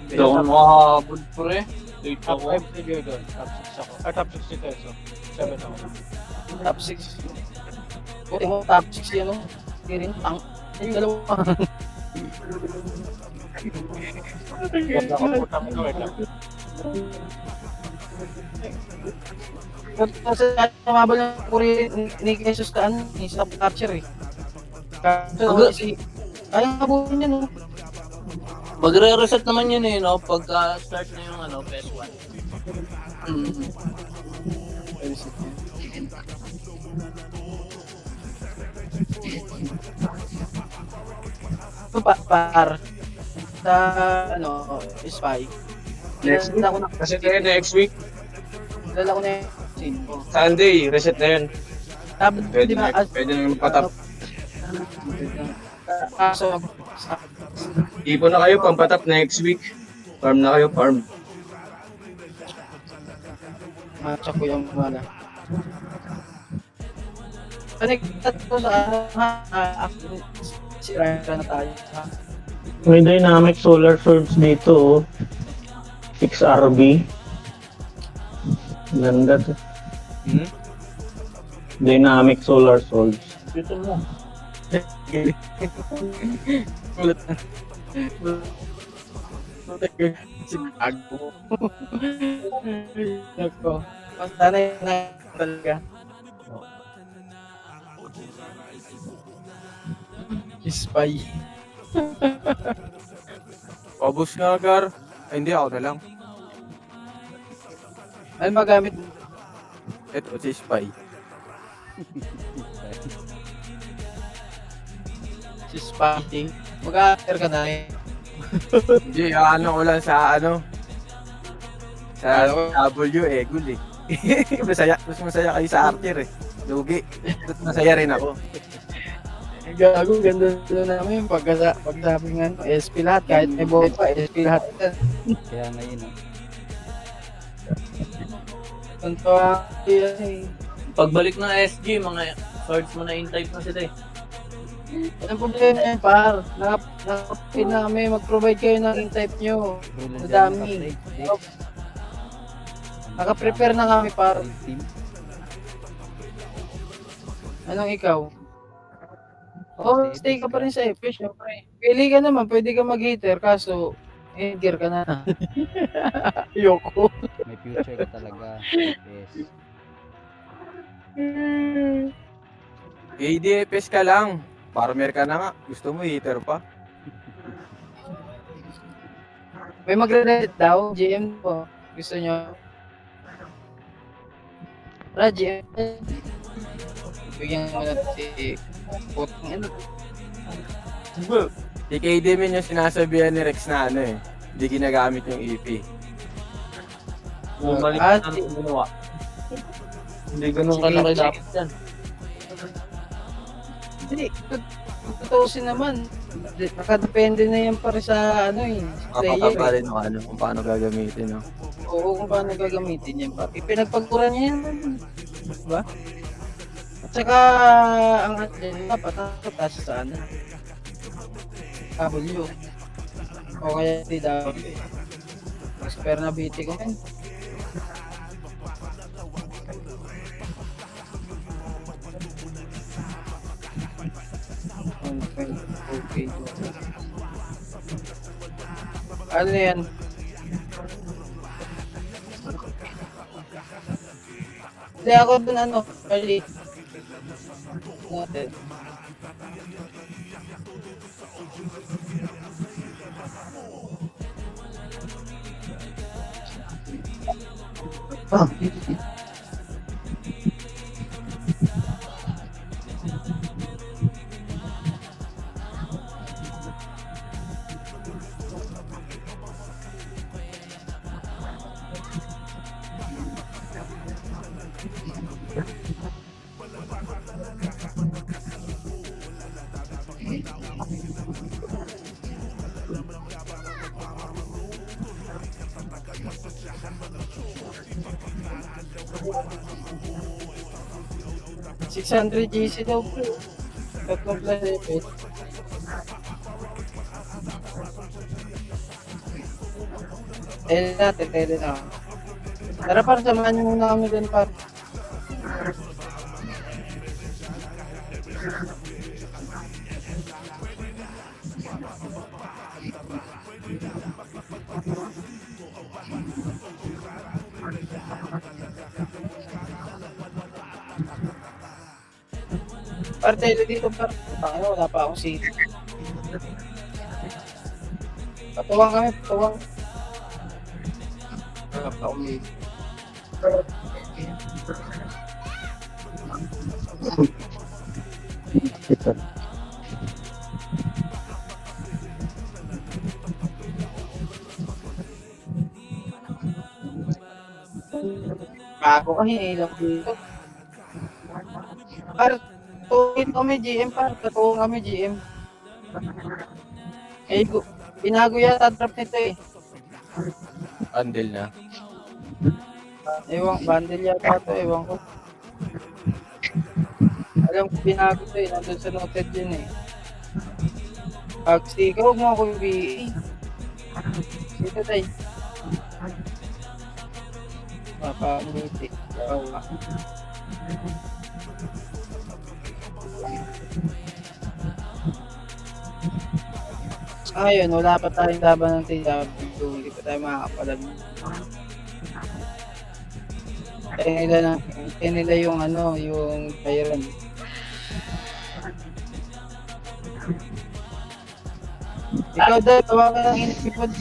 Speaker 3: Hindi ako makahabod pre. Late
Speaker 4: Top
Speaker 3: ako.
Speaker 4: 5 si Gordon. Top 6 ako. Top 6 si Keso. Sabi na ko.
Speaker 1: Top 6. Okay mo, top 6 yun, no? Hindi rin, ang... Yung dalawa. Kasi mabal ng Korea ni Jesus ka ano, ni stop capture eh. Kaso si ayaw mabuhin yun, no?
Speaker 3: Magre-reset naman yun eh, no? Pagka start na yung ano, PS1.
Speaker 1: Ito par sa ano, spy.
Speaker 8: Next week?
Speaker 1: Dala ko na
Speaker 8: Reset na yun next week.
Speaker 1: dala ko na yung scene ko.
Speaker 8: Sunday, reset na yun.
Speaker 1: Tapos
Speaker 8: Pwede
Speaker 1: di ba
Speaker 8: na, pwede na magpatap.
Speaker 1: kaso
Speaker 8: Ipon na kayo, pampatap next week. Farm na kayo, farm.
Speaker 1: matcha ko yung wala. Connected ko sa ano ha, si Ryan na tayo. Ha?
Speaker 5: May dynamic solar swords dito, oh. 6RB. Ganda to. Dynamic solar swords.
Speaker 1: Dito mo. Ulit na. Si Bago. Nako. Basta na yun na talaga. Spy.
Speaker 9: Obos nga, Gar. Ay, hindi, ako na lang.
Speaker 1: Ano magamit?
Speaker 9: Ito, si Spy.
Speaker 1: Si Spy. Mag-a-after ka na eh.
Speaker 9: Hindi, ano ko lang sa ano. Sa
Speaker 1: Ano?
Speaker 9: W, gul eh. Mas masaya kayo sa Archer eh. Lugi. Masaya rin ako.
Speaker 1: Gago, ganda na namin pagsabi nga, SP lahat, kahit may bomba, SP lahat yan.
Speaker 7: Kaya ngayon, ah.
Speaker 1: Tanto yan eh.
Speaker 3: Pagbalik ng SG, mga swords mo na in-type na sila eh.
Speaker 1: Anong problema yan, par? Nakapin namin, mag-provide kayo ng in-type nyo.
Speaker 7: Rule
Speaker 1: Ang
Speaker 7: dyan,
Speaker 1: dami.
Speaker 7: naka-break.
Speaker 1: Naka-prepare na kami, par.
Speaker 7: Team.
Speaker 1: Anong ikaw? Oh, stay ka pa rin sa FP, syempre. Pili ka naman, pwede ka mag-hater, kaso, gear ka na. Yoko.
Speaker 7: May future ka talaga. Yes.
Speaker 9: ADFS ka lang. Farmer ka na nga. Gusto mo, hater pa.
Speaker 1: May magre-reddit daw, GM po. Gusto nyo? Tara, GM. Bigyan mo na si Putang ano.
Speaker 9: Si KD min yung sinasabihan ni Rex na ano eh. Hindi ginagamit yung EP.
Speaker 3: Bumalik
Speaker 1: Ah,
Speaker 3: na ng ginawa.
Speaker 8: Hindi ganun
Speaker 1: Sige,
Speaker 8: kalaki
Speaker 1: check.
Speaker 8: dapat yan.
Speaker 1: Hindi, tutusin naman. Nakadepende na yan para sa ano eh. Player.
Speaker 9: Kakapa rin ano, kung paano gagamitin. No?
Speaker 1: Oo, kung paano gagamitin yan. Ipinagpagkuran niya yan. Diba? At saka, ang atin, dapat nakataas sa ano. W. O kaya TW. Expert na BT ko yan. Okay. Ano yan? Hindi ako dun ano, early. Natin. $600 GC daw po. Tatlong planet. Tele na. Tara par, samahan niyo muna kami dun par. Partelo dito, par. Ano, wala pa akong city. Patuwang kami, patuwang. Wala pa akong city. Bago ka, hinilang dito. Par, tuwin kami GM, par. Patuwang kami GM. Eh, binago yata trap nito eh.
Speaker 9: Bundle na.
Speaker 1: Ewan, bundle yata to, ewan ko. Alam ko binago to eh, nandun sa noted yun eh. Pag sticker, huwag mo ako i-BA. Dito tayo. Mapangiti. Yawa. Ayun, wala pa tayong laban ng TW. Hindi pa tayo makakapalag. Kaya nila yung ano, yung Byron. Ikaw daw, tawagan ng inipipod.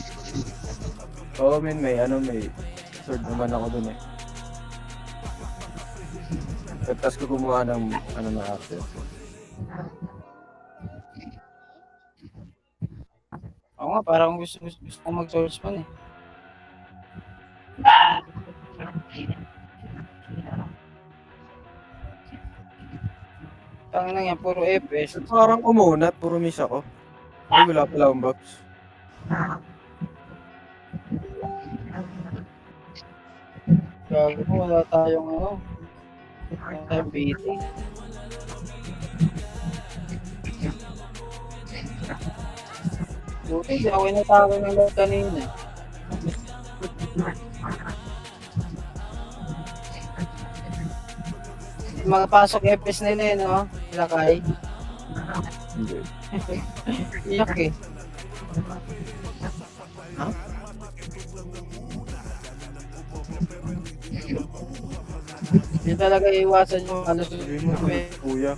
Speaker 9: Oo, men, may sword naman ako dun eh. Tapos ko gumawa ng na after.
Speaker 1: Oo nga, parang gusto ko mag-source man eh. Tangin na yan, puro FPS.
Speaker 9: Parang umunat, puro miss ako. Ay, wala pala akong box.
Speaker 1: Gago mo, wala tayong ano. Wala tayong BT. Buti, di ako inatake ng lahat kanina. Makapasok FPS nila eh, no? Lakay.
Speaker 9: Hindi.
Speaker 1: Iyak eh. Hindi talaga iwasan yung ano
Speaker 9: Kuya.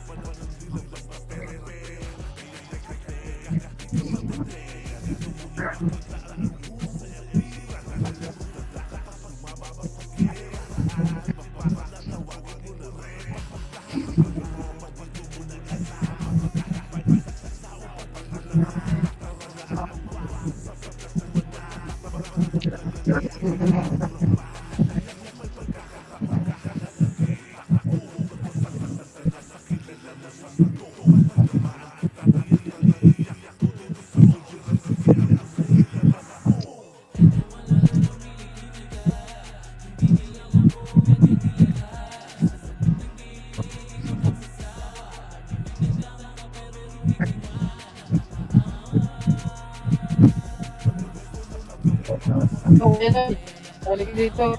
Speaker 1: Oh, yan na. Balik dito.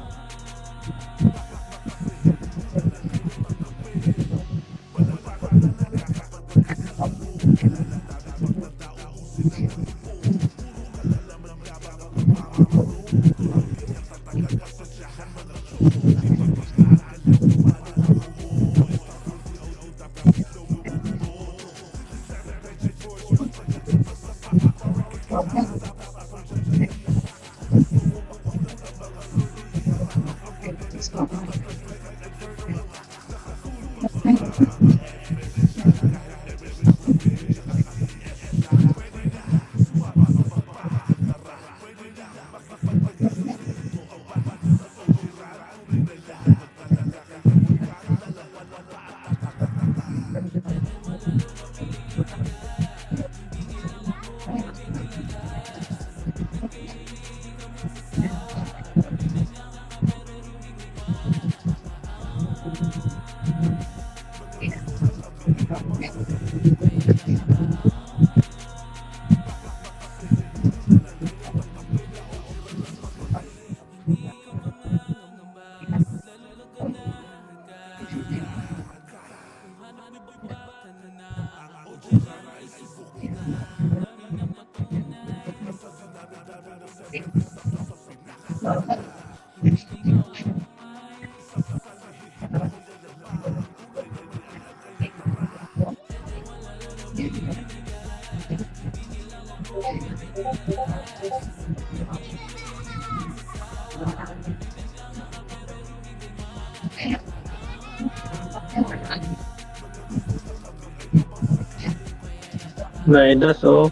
Speaker 5: Naidas, oh.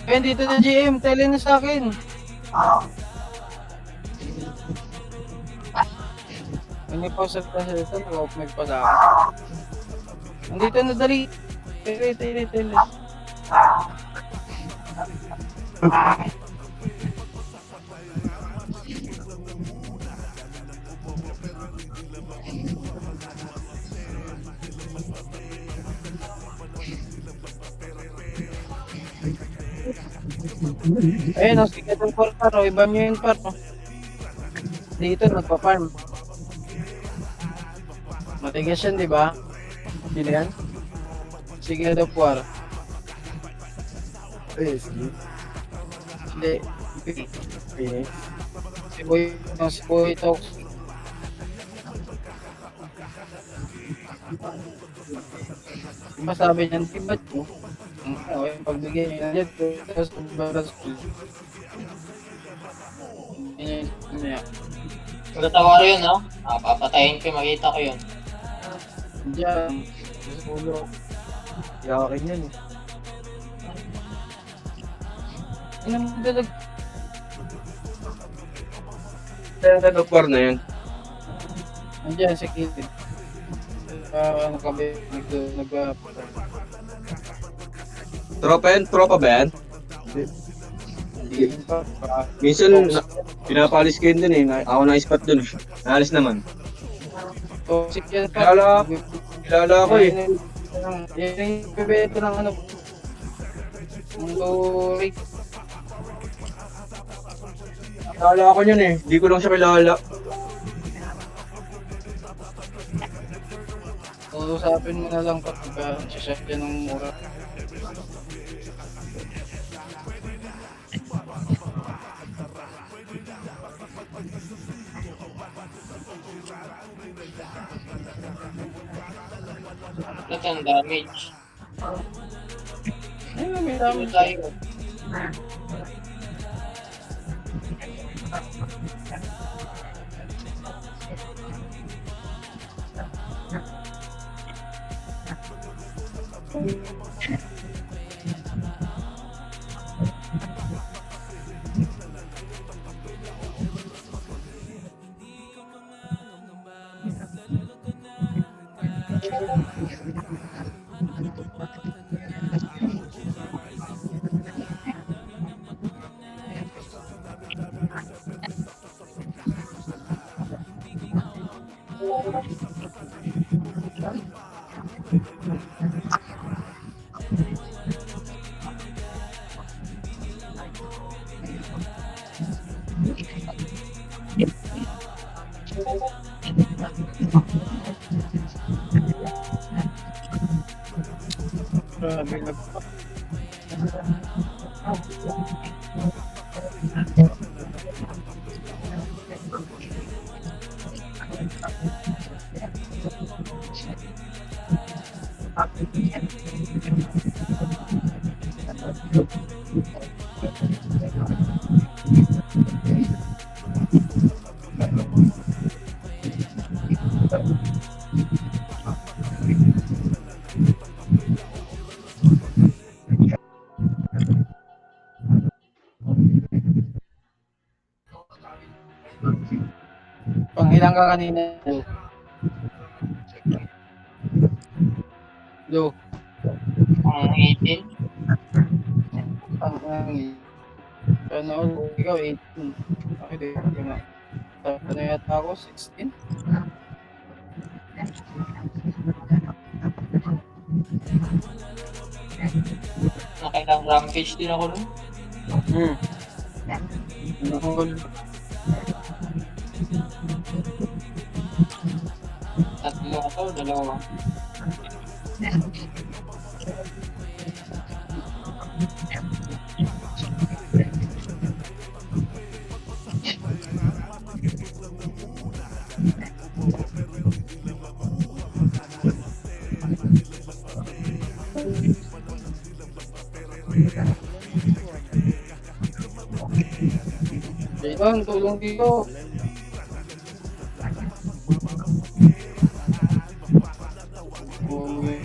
Speaker 1: Ayun, dito na GM, tele na sa akin. Hindi pa sa ito, nag-off mic pa sa akin. Nandito na dali. Tele. Ayun, sige itong portaro, iba nyo yung paro. Dito, nagpa-farm. Matigas yan, di ba?
Speaker 9: Sino yan?
Speaker 1: Sige daw puwar.
Speaker 9: PSG.
Speaker 1: Hindi.
Speaker 9: Phoenix.
Speaker 1: Si Boy Talks. Diba sabi niyan, tibat mo? Okay, pagbigay niya na dyan, tapos pagbaras ko. Niya.
Speaker 3: Magtatawa ko yun, no? Papatayin ko, makita ko yun.
Speaker 1: Diyan.
Speaker 9: Ulo. Yakin yan eh.
Speaker 1: Inang dalag.
Speaker 8: Kaya nag-war na yun.
Speaker 1: Andiyan sa kitid. Ano kami,
Speaker 8: Tropa ba yan?
Speaker 1: hindi pa.
Speaker 8: Minsan, pinapalis ko yun dun eh. Ako na-spot dun eh. Naalis naman.
Speaker 1: Toxic yan pa.
Speaker 8: Kilala ko eh.
Speaker 1: Yan yung bibenta ng ano. Ang low rate.
Speaker 8: Kilala ko yun eh. Di ko lang siya kilala.
Speaker 1: Usapin mo na lang kapag sasakyan ng mura.
Speaker 3: Ito ang damage.
Speaker 1: Ayun, may dami
Speaker 3: Tayo.
Speaker 1: Grabe na. Ilan ka kanina? Lo.
Speaker 3: Ang 18.
Speaker 1: Ano, ikaw 18. Okay, di nga. Ano yata ako? 16?
Speaker 3: Nakailang rampage din ako nun.
Speaker 1: Nakahol.
Speaker 3: Tatlo ako, dalawa.
Speaker 1: Jayden, tulong dito. Uy,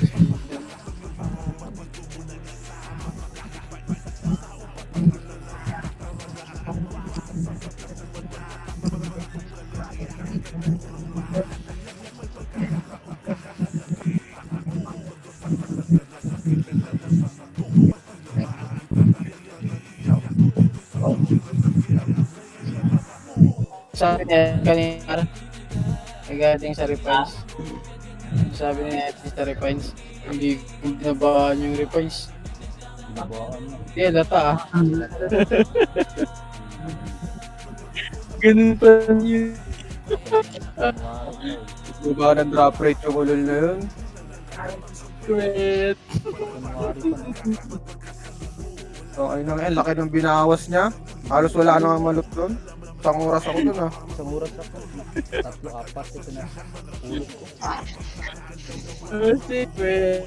Speaker 1: sabi niya kanina, regarding sa refines. Sabi niya sa refines, hindi nabawaan yung refines.
Speaker 7: Nabawaan mo.
Speaker 1: Hindi, lata ah. Ganun pa yun.
Speaker 9: Diba ng drop rate yung ulol na yun?
Speaker 1: Great.
Speaker 7: January pa na.
Speaker 9: So, ayun na nga, laki ng binawas niya. Halos wala na nga malot doon. Isang oras ako dun ah.
Speaker 7: Isang oras ako. 3-4 ito na. Ulit ko.
Speaker 1: Oh, si Great.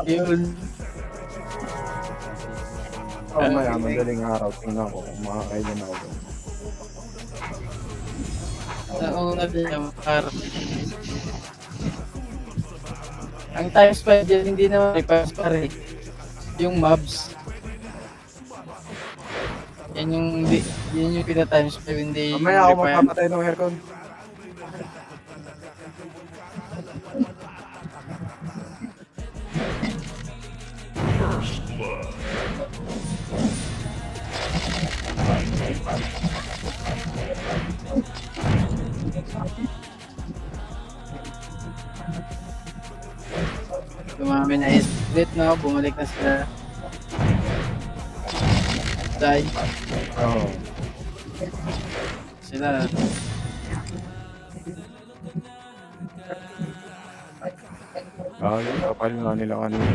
Speaker 1: Yun.
Speaker 9: Oh, madaling araw. Tingnan ko kung makakailan ako doon.
Speaker 1: Nauna din yung par. Ang times 5 dyan, hindi naman repass pare. Yung mobs. Yan yung pina-times 5, hindi yung
Speaker 9: Mamaya ako
Speaker 1: repass.
Speaker 9: magpapatay ng aircon.
Speaker 1: Dumami na split na, bumalik na sila. Die.
Speaker 9: Oo.
Speaker 1: Sila.
Speaker 9: Yun. Kapal nga nila kanina.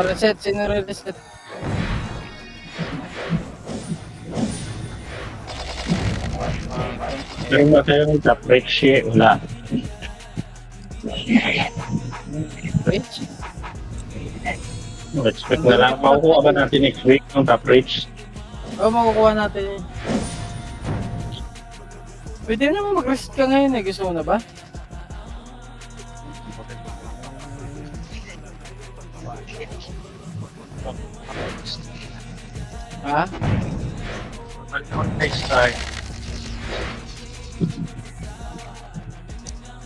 Speaker 1: Reset, sino re-reset?
Speaker 5: Pero ba tayo top rate share? Wala.
Speaker 1: Rich?
Speaker 5: Expect na lang. Makukuha ba natin next week ng top rates?
Speaker 1: O, makukuha natin yun. Pwede naman mag-reset ka ngayon eh. Gusto mo na ba? Ha?
Speaker 5: Next time.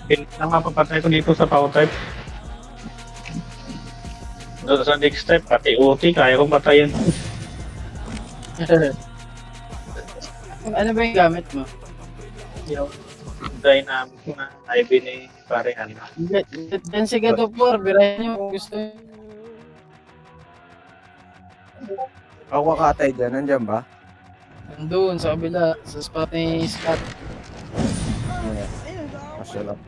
Speaker 5: Kailangan mapapatay ko dito sa power type. Doon sa next step, pati OT, kaya kong patayin.
Speaker 1: Ano ba yung gamit mo?
Speaker 5: Yung dynamic na IV ni parehan.
Speaker 1: Diyan si God of War, birahin nyo kung gusto nyo.
Speaker 9: Ako kakatay dyan. Nandyan ba?
Speaker 1: Nandun, sa kabila, sa spot ni Scott.
Speaker 9: Masya lang.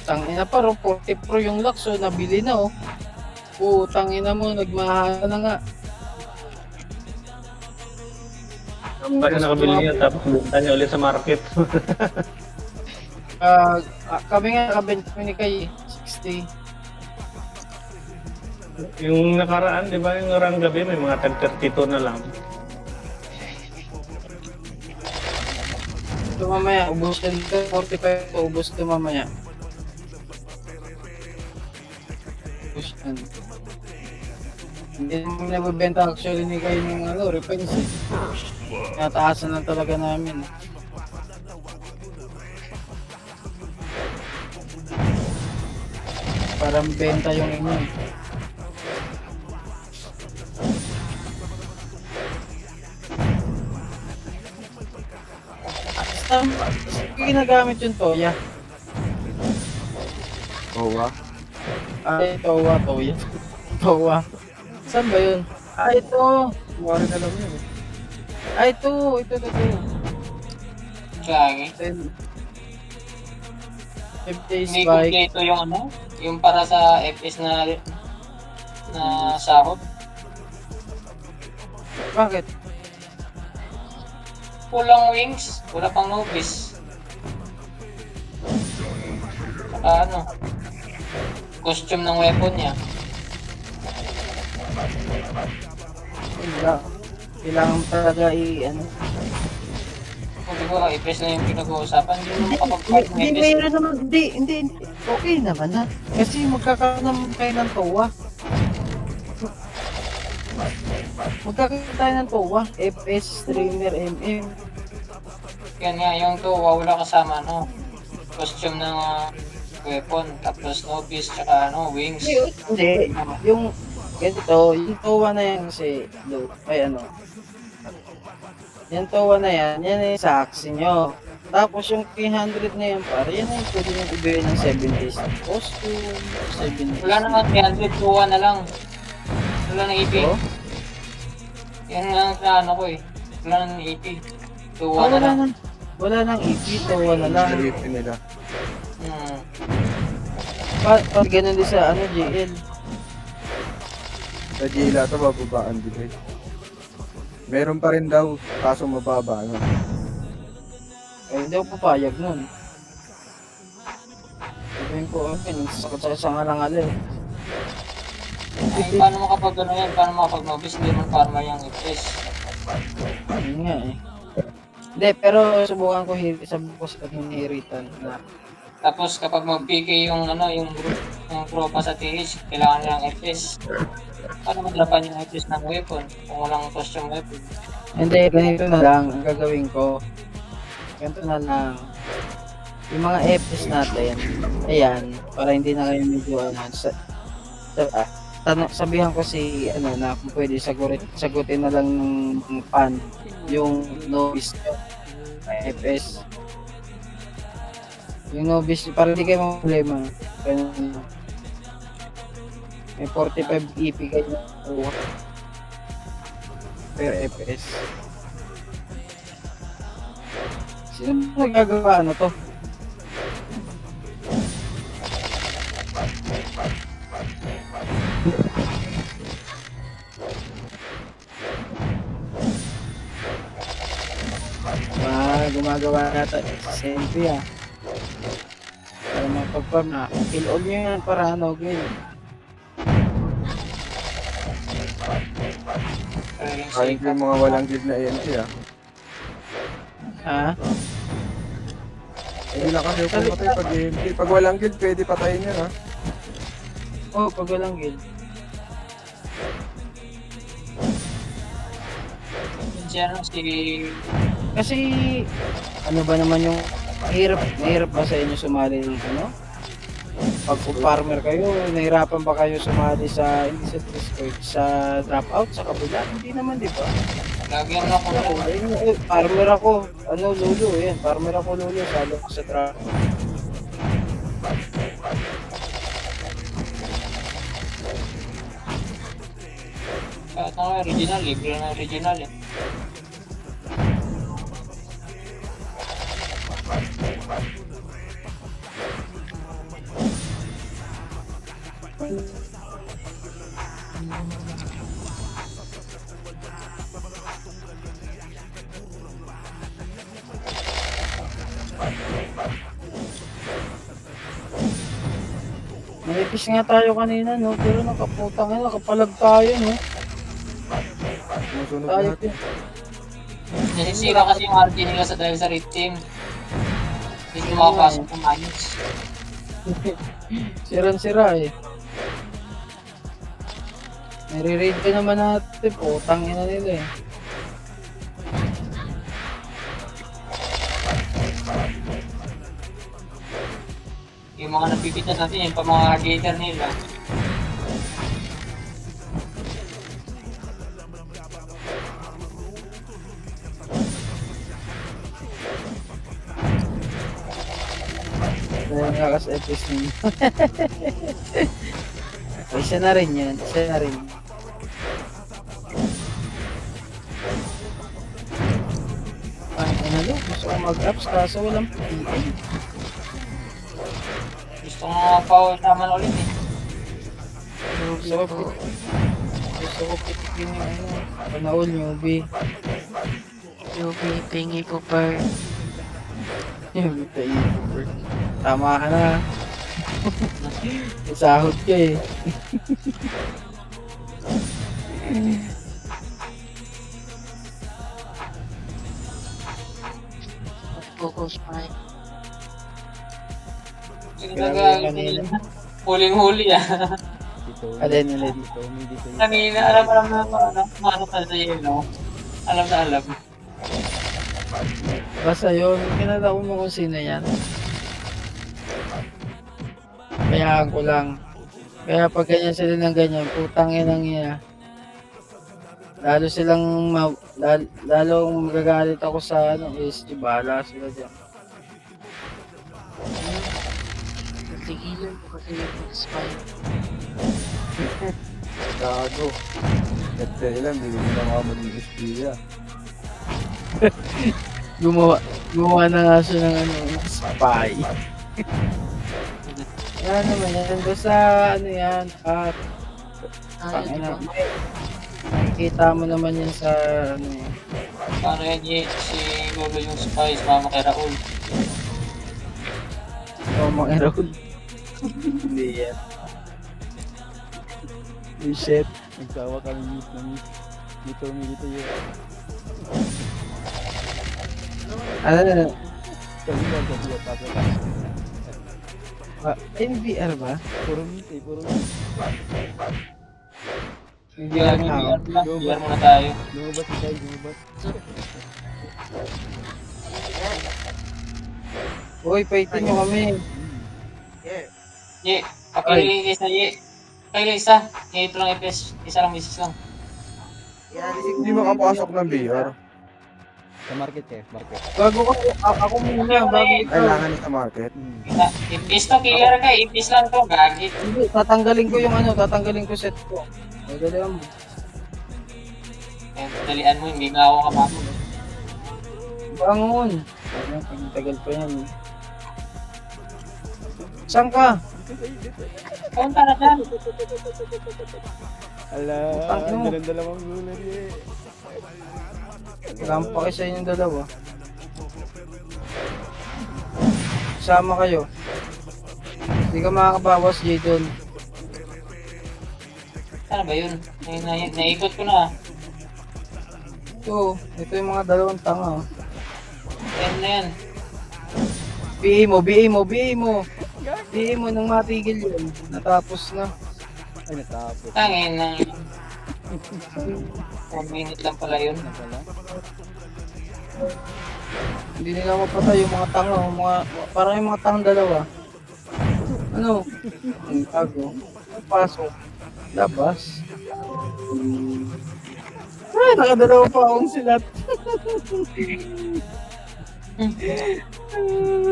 Speaker 1: Tangina pa, 40 Pro yung lock, so nabili na oh. Tangina mo, nagmahal na nga.
Speaker 5: Baka nakabili niya, tapos bumenta niya ulit sa market.
Speaker 1: Kami nga nakabenta ni kay 60.
Speaker 5: Yung nakaraan, di ba, yung nakaraan gabi, may mga tag 32 na lang.
Speaker 1: Ito mamaya, ubos yan dito. 45 to, ubos ito mamaya. Ubos yan. Hindi naman nabibenta actually ni kayo ng repense eh. Nataasan lang talaga namin. Parang benta yung inyo. Saan ginagamit yung Toya?
Speaker 9: Oo,
Speaker 1: Ay, Towa. Towa. Saan ba yun? Ito.
Speaker 9: Wari na lang yun eh.
Speaker 1: Ito.
Speaker 3: Gagi.
Speaker 1: 50
Speaker 3: Hindi
Speaker 1: spike.
Speaker 3: kompleto yung ano, yung para sa FPS na sahod.
Speaker 1: Bakit?
Speaker 3: Kulang wings, wala pang novice. Saka ano, costume ng weapon niya.
Speaker 1: Kailangan talaga ano.
Speaker 3: Kung di ba, FPS na yung pinag-uusapan, hindi mo makapag-fight ng
Speaker 1: Hindi,
Speaker 3: FPS.
Speaker 1: mayroon naman. Hindi. Okay naman na. Kasi magkakaroon naman kayo ng Towa. Magkakaroon tayo ng Towa. FPS, streamer, MM.
Speaker 3: Yan nga, yung to, wala kasama, no? Costume ng weapon, tapos novice, tsaka ano, wings.
Speaker 1: Hindi. Yung ganito, yung Towa na yan kasi, ay ano. Yung Towa na yan ay sa axe nyo. Tapos yung 300 na yan pare, yan ay pwede nyo ibigay ng 7 days ng costume, 7 days.
Speaker 3: Wala na nga 300, tuwa na lang. Wala na 80.
Speaker 1: Oh?
Speaker 3: Yan nga ang ano ko eh. Wala na 80. Tuwa na lang.
Speaker 1: Wala nang EP, Towa na lang.
Speaker 9: Nalipin nila.
Speaker 1: Pag ganun din sa ano, JL.
Speaker 9: Sa Gila to, bababaan din. Meron pa rin daw, kaso mababa. Ano?
Speaker 1: Eh, hindi ako papayag nun. Sabihin ko, sakit sa ngalangal eh.
Speaker 3: Ay, paano makapag ano yan? Paano makapag novice? Hindi man farmer yung FPS.
Speaker 1: Yun nga eh. Hindi, pero subukan ko, sabi ko sa hinihiritan na
Speaker 3: Tapos kapag mag-PK yung ano, yung group, yung tropa sa TH, kailangan nilang FPS. Paano maglaban yung FPS ng weapon kung walang costume weapon?
Speaker 1: hindi, ganito na lang ang gagawin ko. Ganito na lang. Yung mga FPS natin, ayan, para hindi na kayo medyo sabihan ko si ano na kung pwede sagutin na lang ng pan yung novice FPS. Yung novice, para hindi kayo problema. Ganun. May 45 EP kayo per FPS. Sino magagawa ano to? Gumagawa natin SMP para mapag-farm na kill all nyo yan para ano game.
Speaker 9: Kahit yung mga walang guild na ENT
Speaker 1: Ha?
Speaker 9: Hindi na kasi pumatay pag ENT. Pag walang guild, pwede patayin yun
Speaker 1: Oh, pag walang guild. Kasi ano ba naman yung mahirap ba sa inyo sumali ng ano? Pag farmer kayo, nahirapan ba kayo sumali sa hindi sa Discord, sa dropout sa kabila? Hindi naman, di ba?
Speaker 3: Lagyan na ako lang.
Speaker 1: Farmer ako, ano lolo, yan. Farmer ako lolo, salo ko sa dropout.
Speaker 3: Kahit nga original, libre na original eh.
Speaker 1: Naipis nga tayo kanina, no? Pero nakaputang nga, nakapalag tayo, no?
Speaker 9: Sumusunod
Speaker 1: Tayo
Speaker 9: lahat.
Speaker 1: din.
Speaker 3: Nasisira kasi yung RT nila sa dahil sa red team. Hindi ko makapasok ng minus.
Speaker 1: Sirang-sira eh. Nire-raid ka naman natin, putang ina nila eh.
Speaker 3: Yung mga napipitas natin, yung pa mga hard-hitter nila.
Speaker 1: Dahil nga kasi episode nyo. Isa na rin yan, isa na rin. Ay, ano, gusto ko mag-ups kaso walang PM.
Speaker 3: Gusto mo pa naman ulit eh.
Speaker 1: Gusto ko pitikin yung ano, panaol newbie.
Speaker 10: Yubi, pingi ko per.
Speaker 1: Newbie tayo. Tama ka na. Isahod ka eh.
Speaker 10: Focus pa.
Speaker 3: Yung nagagalit nila. Huling-huli ah.
Speaker 7: Dito,
Speaker 1: Alin.
Speaker 7: dito, dito.
Speaker 3: Kanina, alam na ano ka sa yelo. Alam na alam.
Speaker 1: Basta yun, kinala ko mo kung sino yan. Kayaan ko lang. Kaya pag ganyan sila ng ganyan, putang inang niya. Lalo silang lalong magagalit ako sa ano is bahala sila dyan.
Speaker 10: Tigilan ko kasi yung spy.
Speaker 1: Gago.
Speaker 7: At ilan, hindi mo na mga mag-iispiya.
Speaker 1: Gumawa na nga siya ng ano, spy. Yan naman yan. Basta ano yan,
Speaker 10: Ayaw, diba?
Speaker 1: makikita mo naman yan sa ano yan.
Speaker 3: Paano yan si Lolo yung spice, mama kay Raul.
Speaker 1: O mga Raul. Hindi yan. Oh, shit.
Speaker 7: Nagsawa kami na dito yun.
Speaker 1: Ano?
Speaker 7: Sabi nga, tapos
Speaker 1: NVR ba?
Speaker 7: puro meet.
Speaker 3: Hindi muna tayo.
Speaker 7: Lumabas si Kai, lumabas.
Speaker 1: Uy, paitin nyo kami.
Speaker 3: Ye, pakilagay isa ye. Kaya isa, ito lang isa lang misis lang.
Speaker 9: Hindi makapasok ng BR.
Speaker 7: Sa market market.
Speaker 1: Bago ako muna, bago ikaw.
Speaker 9: Kailangan sa market.
Speaker 3: Impis to, killer ka, impis lang to, gagi.
Speaker 1: Hindi, tatanggalin ko yung ano, tatanggalin ko set ko. Magaling mo.
Speaker 3: Kaya dalian mo, hindi nga ako kapapag.
Speaker 1: Bangon. Ano, tagal pa yan. Saan ka?
Speaker 3: Punta na dyan.
Speaker 7: Ala,
Speaker 1: Utang mo.
Speaker 7: dalawang gulan eh.
Speaker 1: Kailangan pa kayo sa inyong dalawa. Sama kayo. Hindi ka makakabawas, Jadon.
Speaker 3: Ano ba yun? Naikot ko na.
Speaker 1: Ito yung mga dalawang tanga.
Speaker 3: Yan na yan.
Speaker 1: BA mo nang matigil yun. Natapos na.
Speaker 7: Ay, natapos.
Speaker 3: Tangin na. 1 minute lang pala yun.
Speaker 1: Hindi nila mapatay yung mga tanga. Parang yung mga tangang dalawa. Ano? Ang tago. Pasok. Labas. Ay, nakadalawa pa akong silat.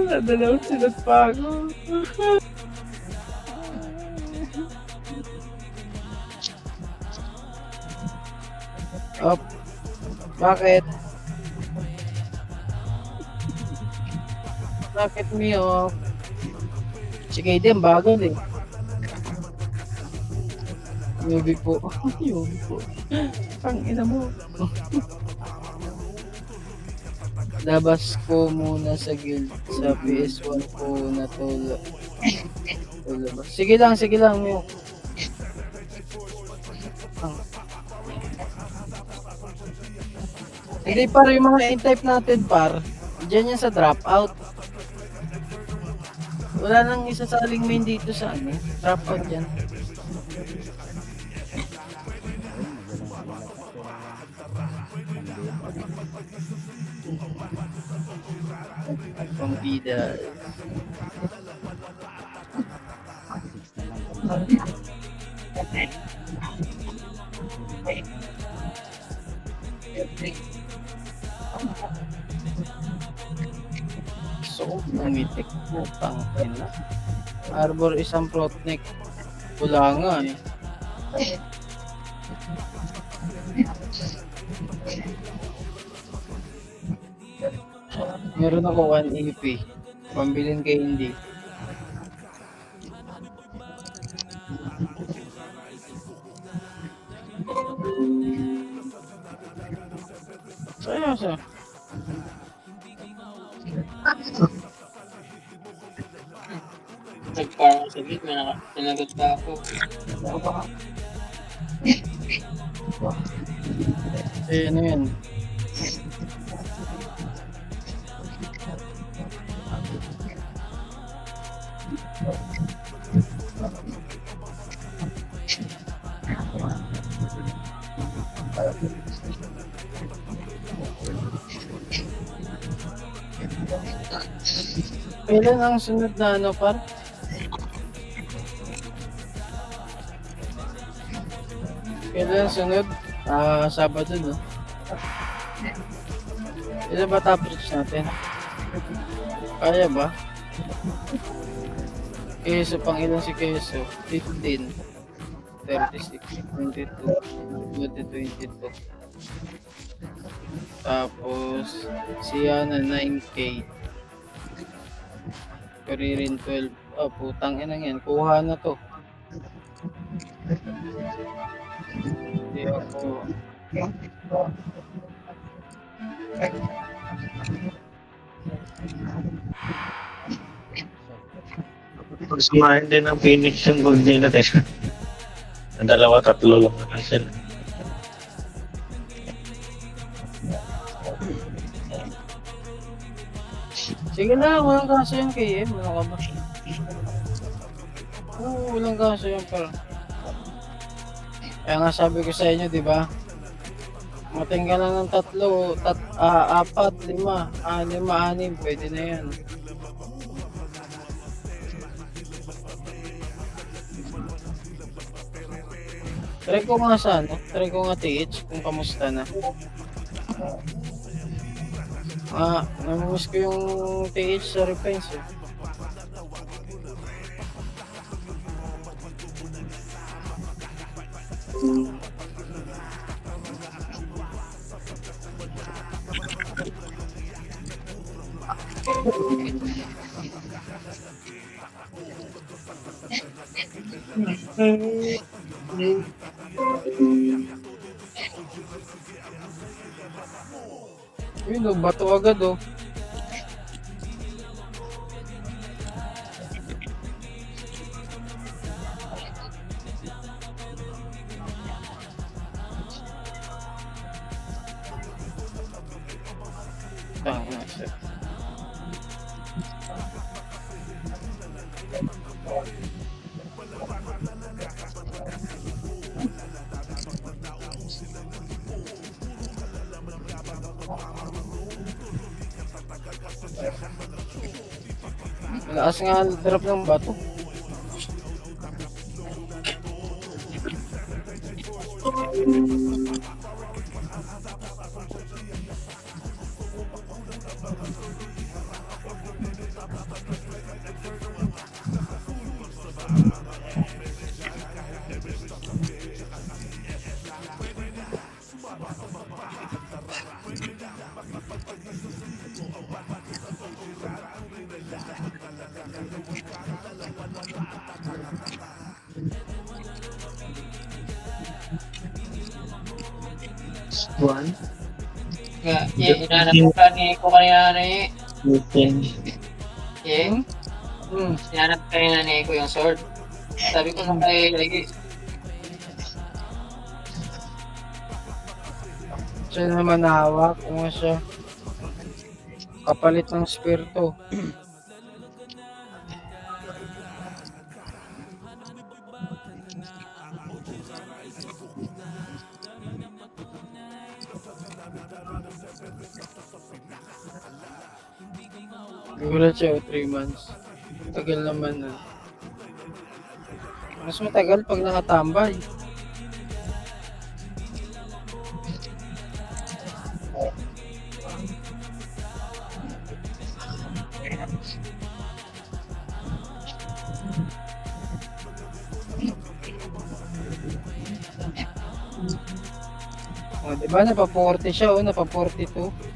Speaker 1: Nakadalawang silat pa ako. Up. Bakit? Bakit Mio? Si KD ang bago din. Yubi po. Yubi po. Ang ina mo. Labas ko muna sa guild. Sa PS1 ko na to. Sige lang Mio. Hindi par yung mga in-type natin par. Diyan yan sa dropout. Wala nang isasaling main dito sa ano. Trap out yan. Pambida. So, umitik mo, tangin na. Arbor isang protneck. Wala nga eh. Meron ako 1 EP. Pambilin kay hindi. Seryoso.
Speaker 10: Nagparang sa bit, may sinagot pa ako.
Speaker 1: Eh, ano yan? Kailan ang sunod na ano par? Kailan ang sunod? Sabado no? Ilan ba top reach natin? Kaya ba? Keso pang ilan si Keso? 15 36 22 22 tapos si Yana 9K Karirin 12 putang ina yan kuha na to hindi ako
Speaker 5: Pag sumahin din ang finish yung gold nila, teka. Dalawa, tatlo lang na sila.
Speaker 1: sige na walang kaso yung KM ano ka ba? Walang kaso yung parang kaya nga sabi ko sa inyo diba matinggal lang ng 3, 4, 5, 6, pwede na yan. Try ko nga sa ano, try ko nga TH kung kamusta na. Namimiss ko yung TH sa Refines eh. Yun o, bato agad o. Tama siya. Lakas nga drop ng bato.
Speaker 5: One.
Speaker 10: Inanap ko kanina ko kanina na eh. Inanap kanina na ko yung sword. Sabi ko nung kay lagi.
Speaker 1: Siya naman nahawak kung siya kapalit ng spirito. Gulat siya, 3 months. Tagal naman na. Mas matagal pag nakatambay. O, diba? Napa 40 siya, o. Napa 42.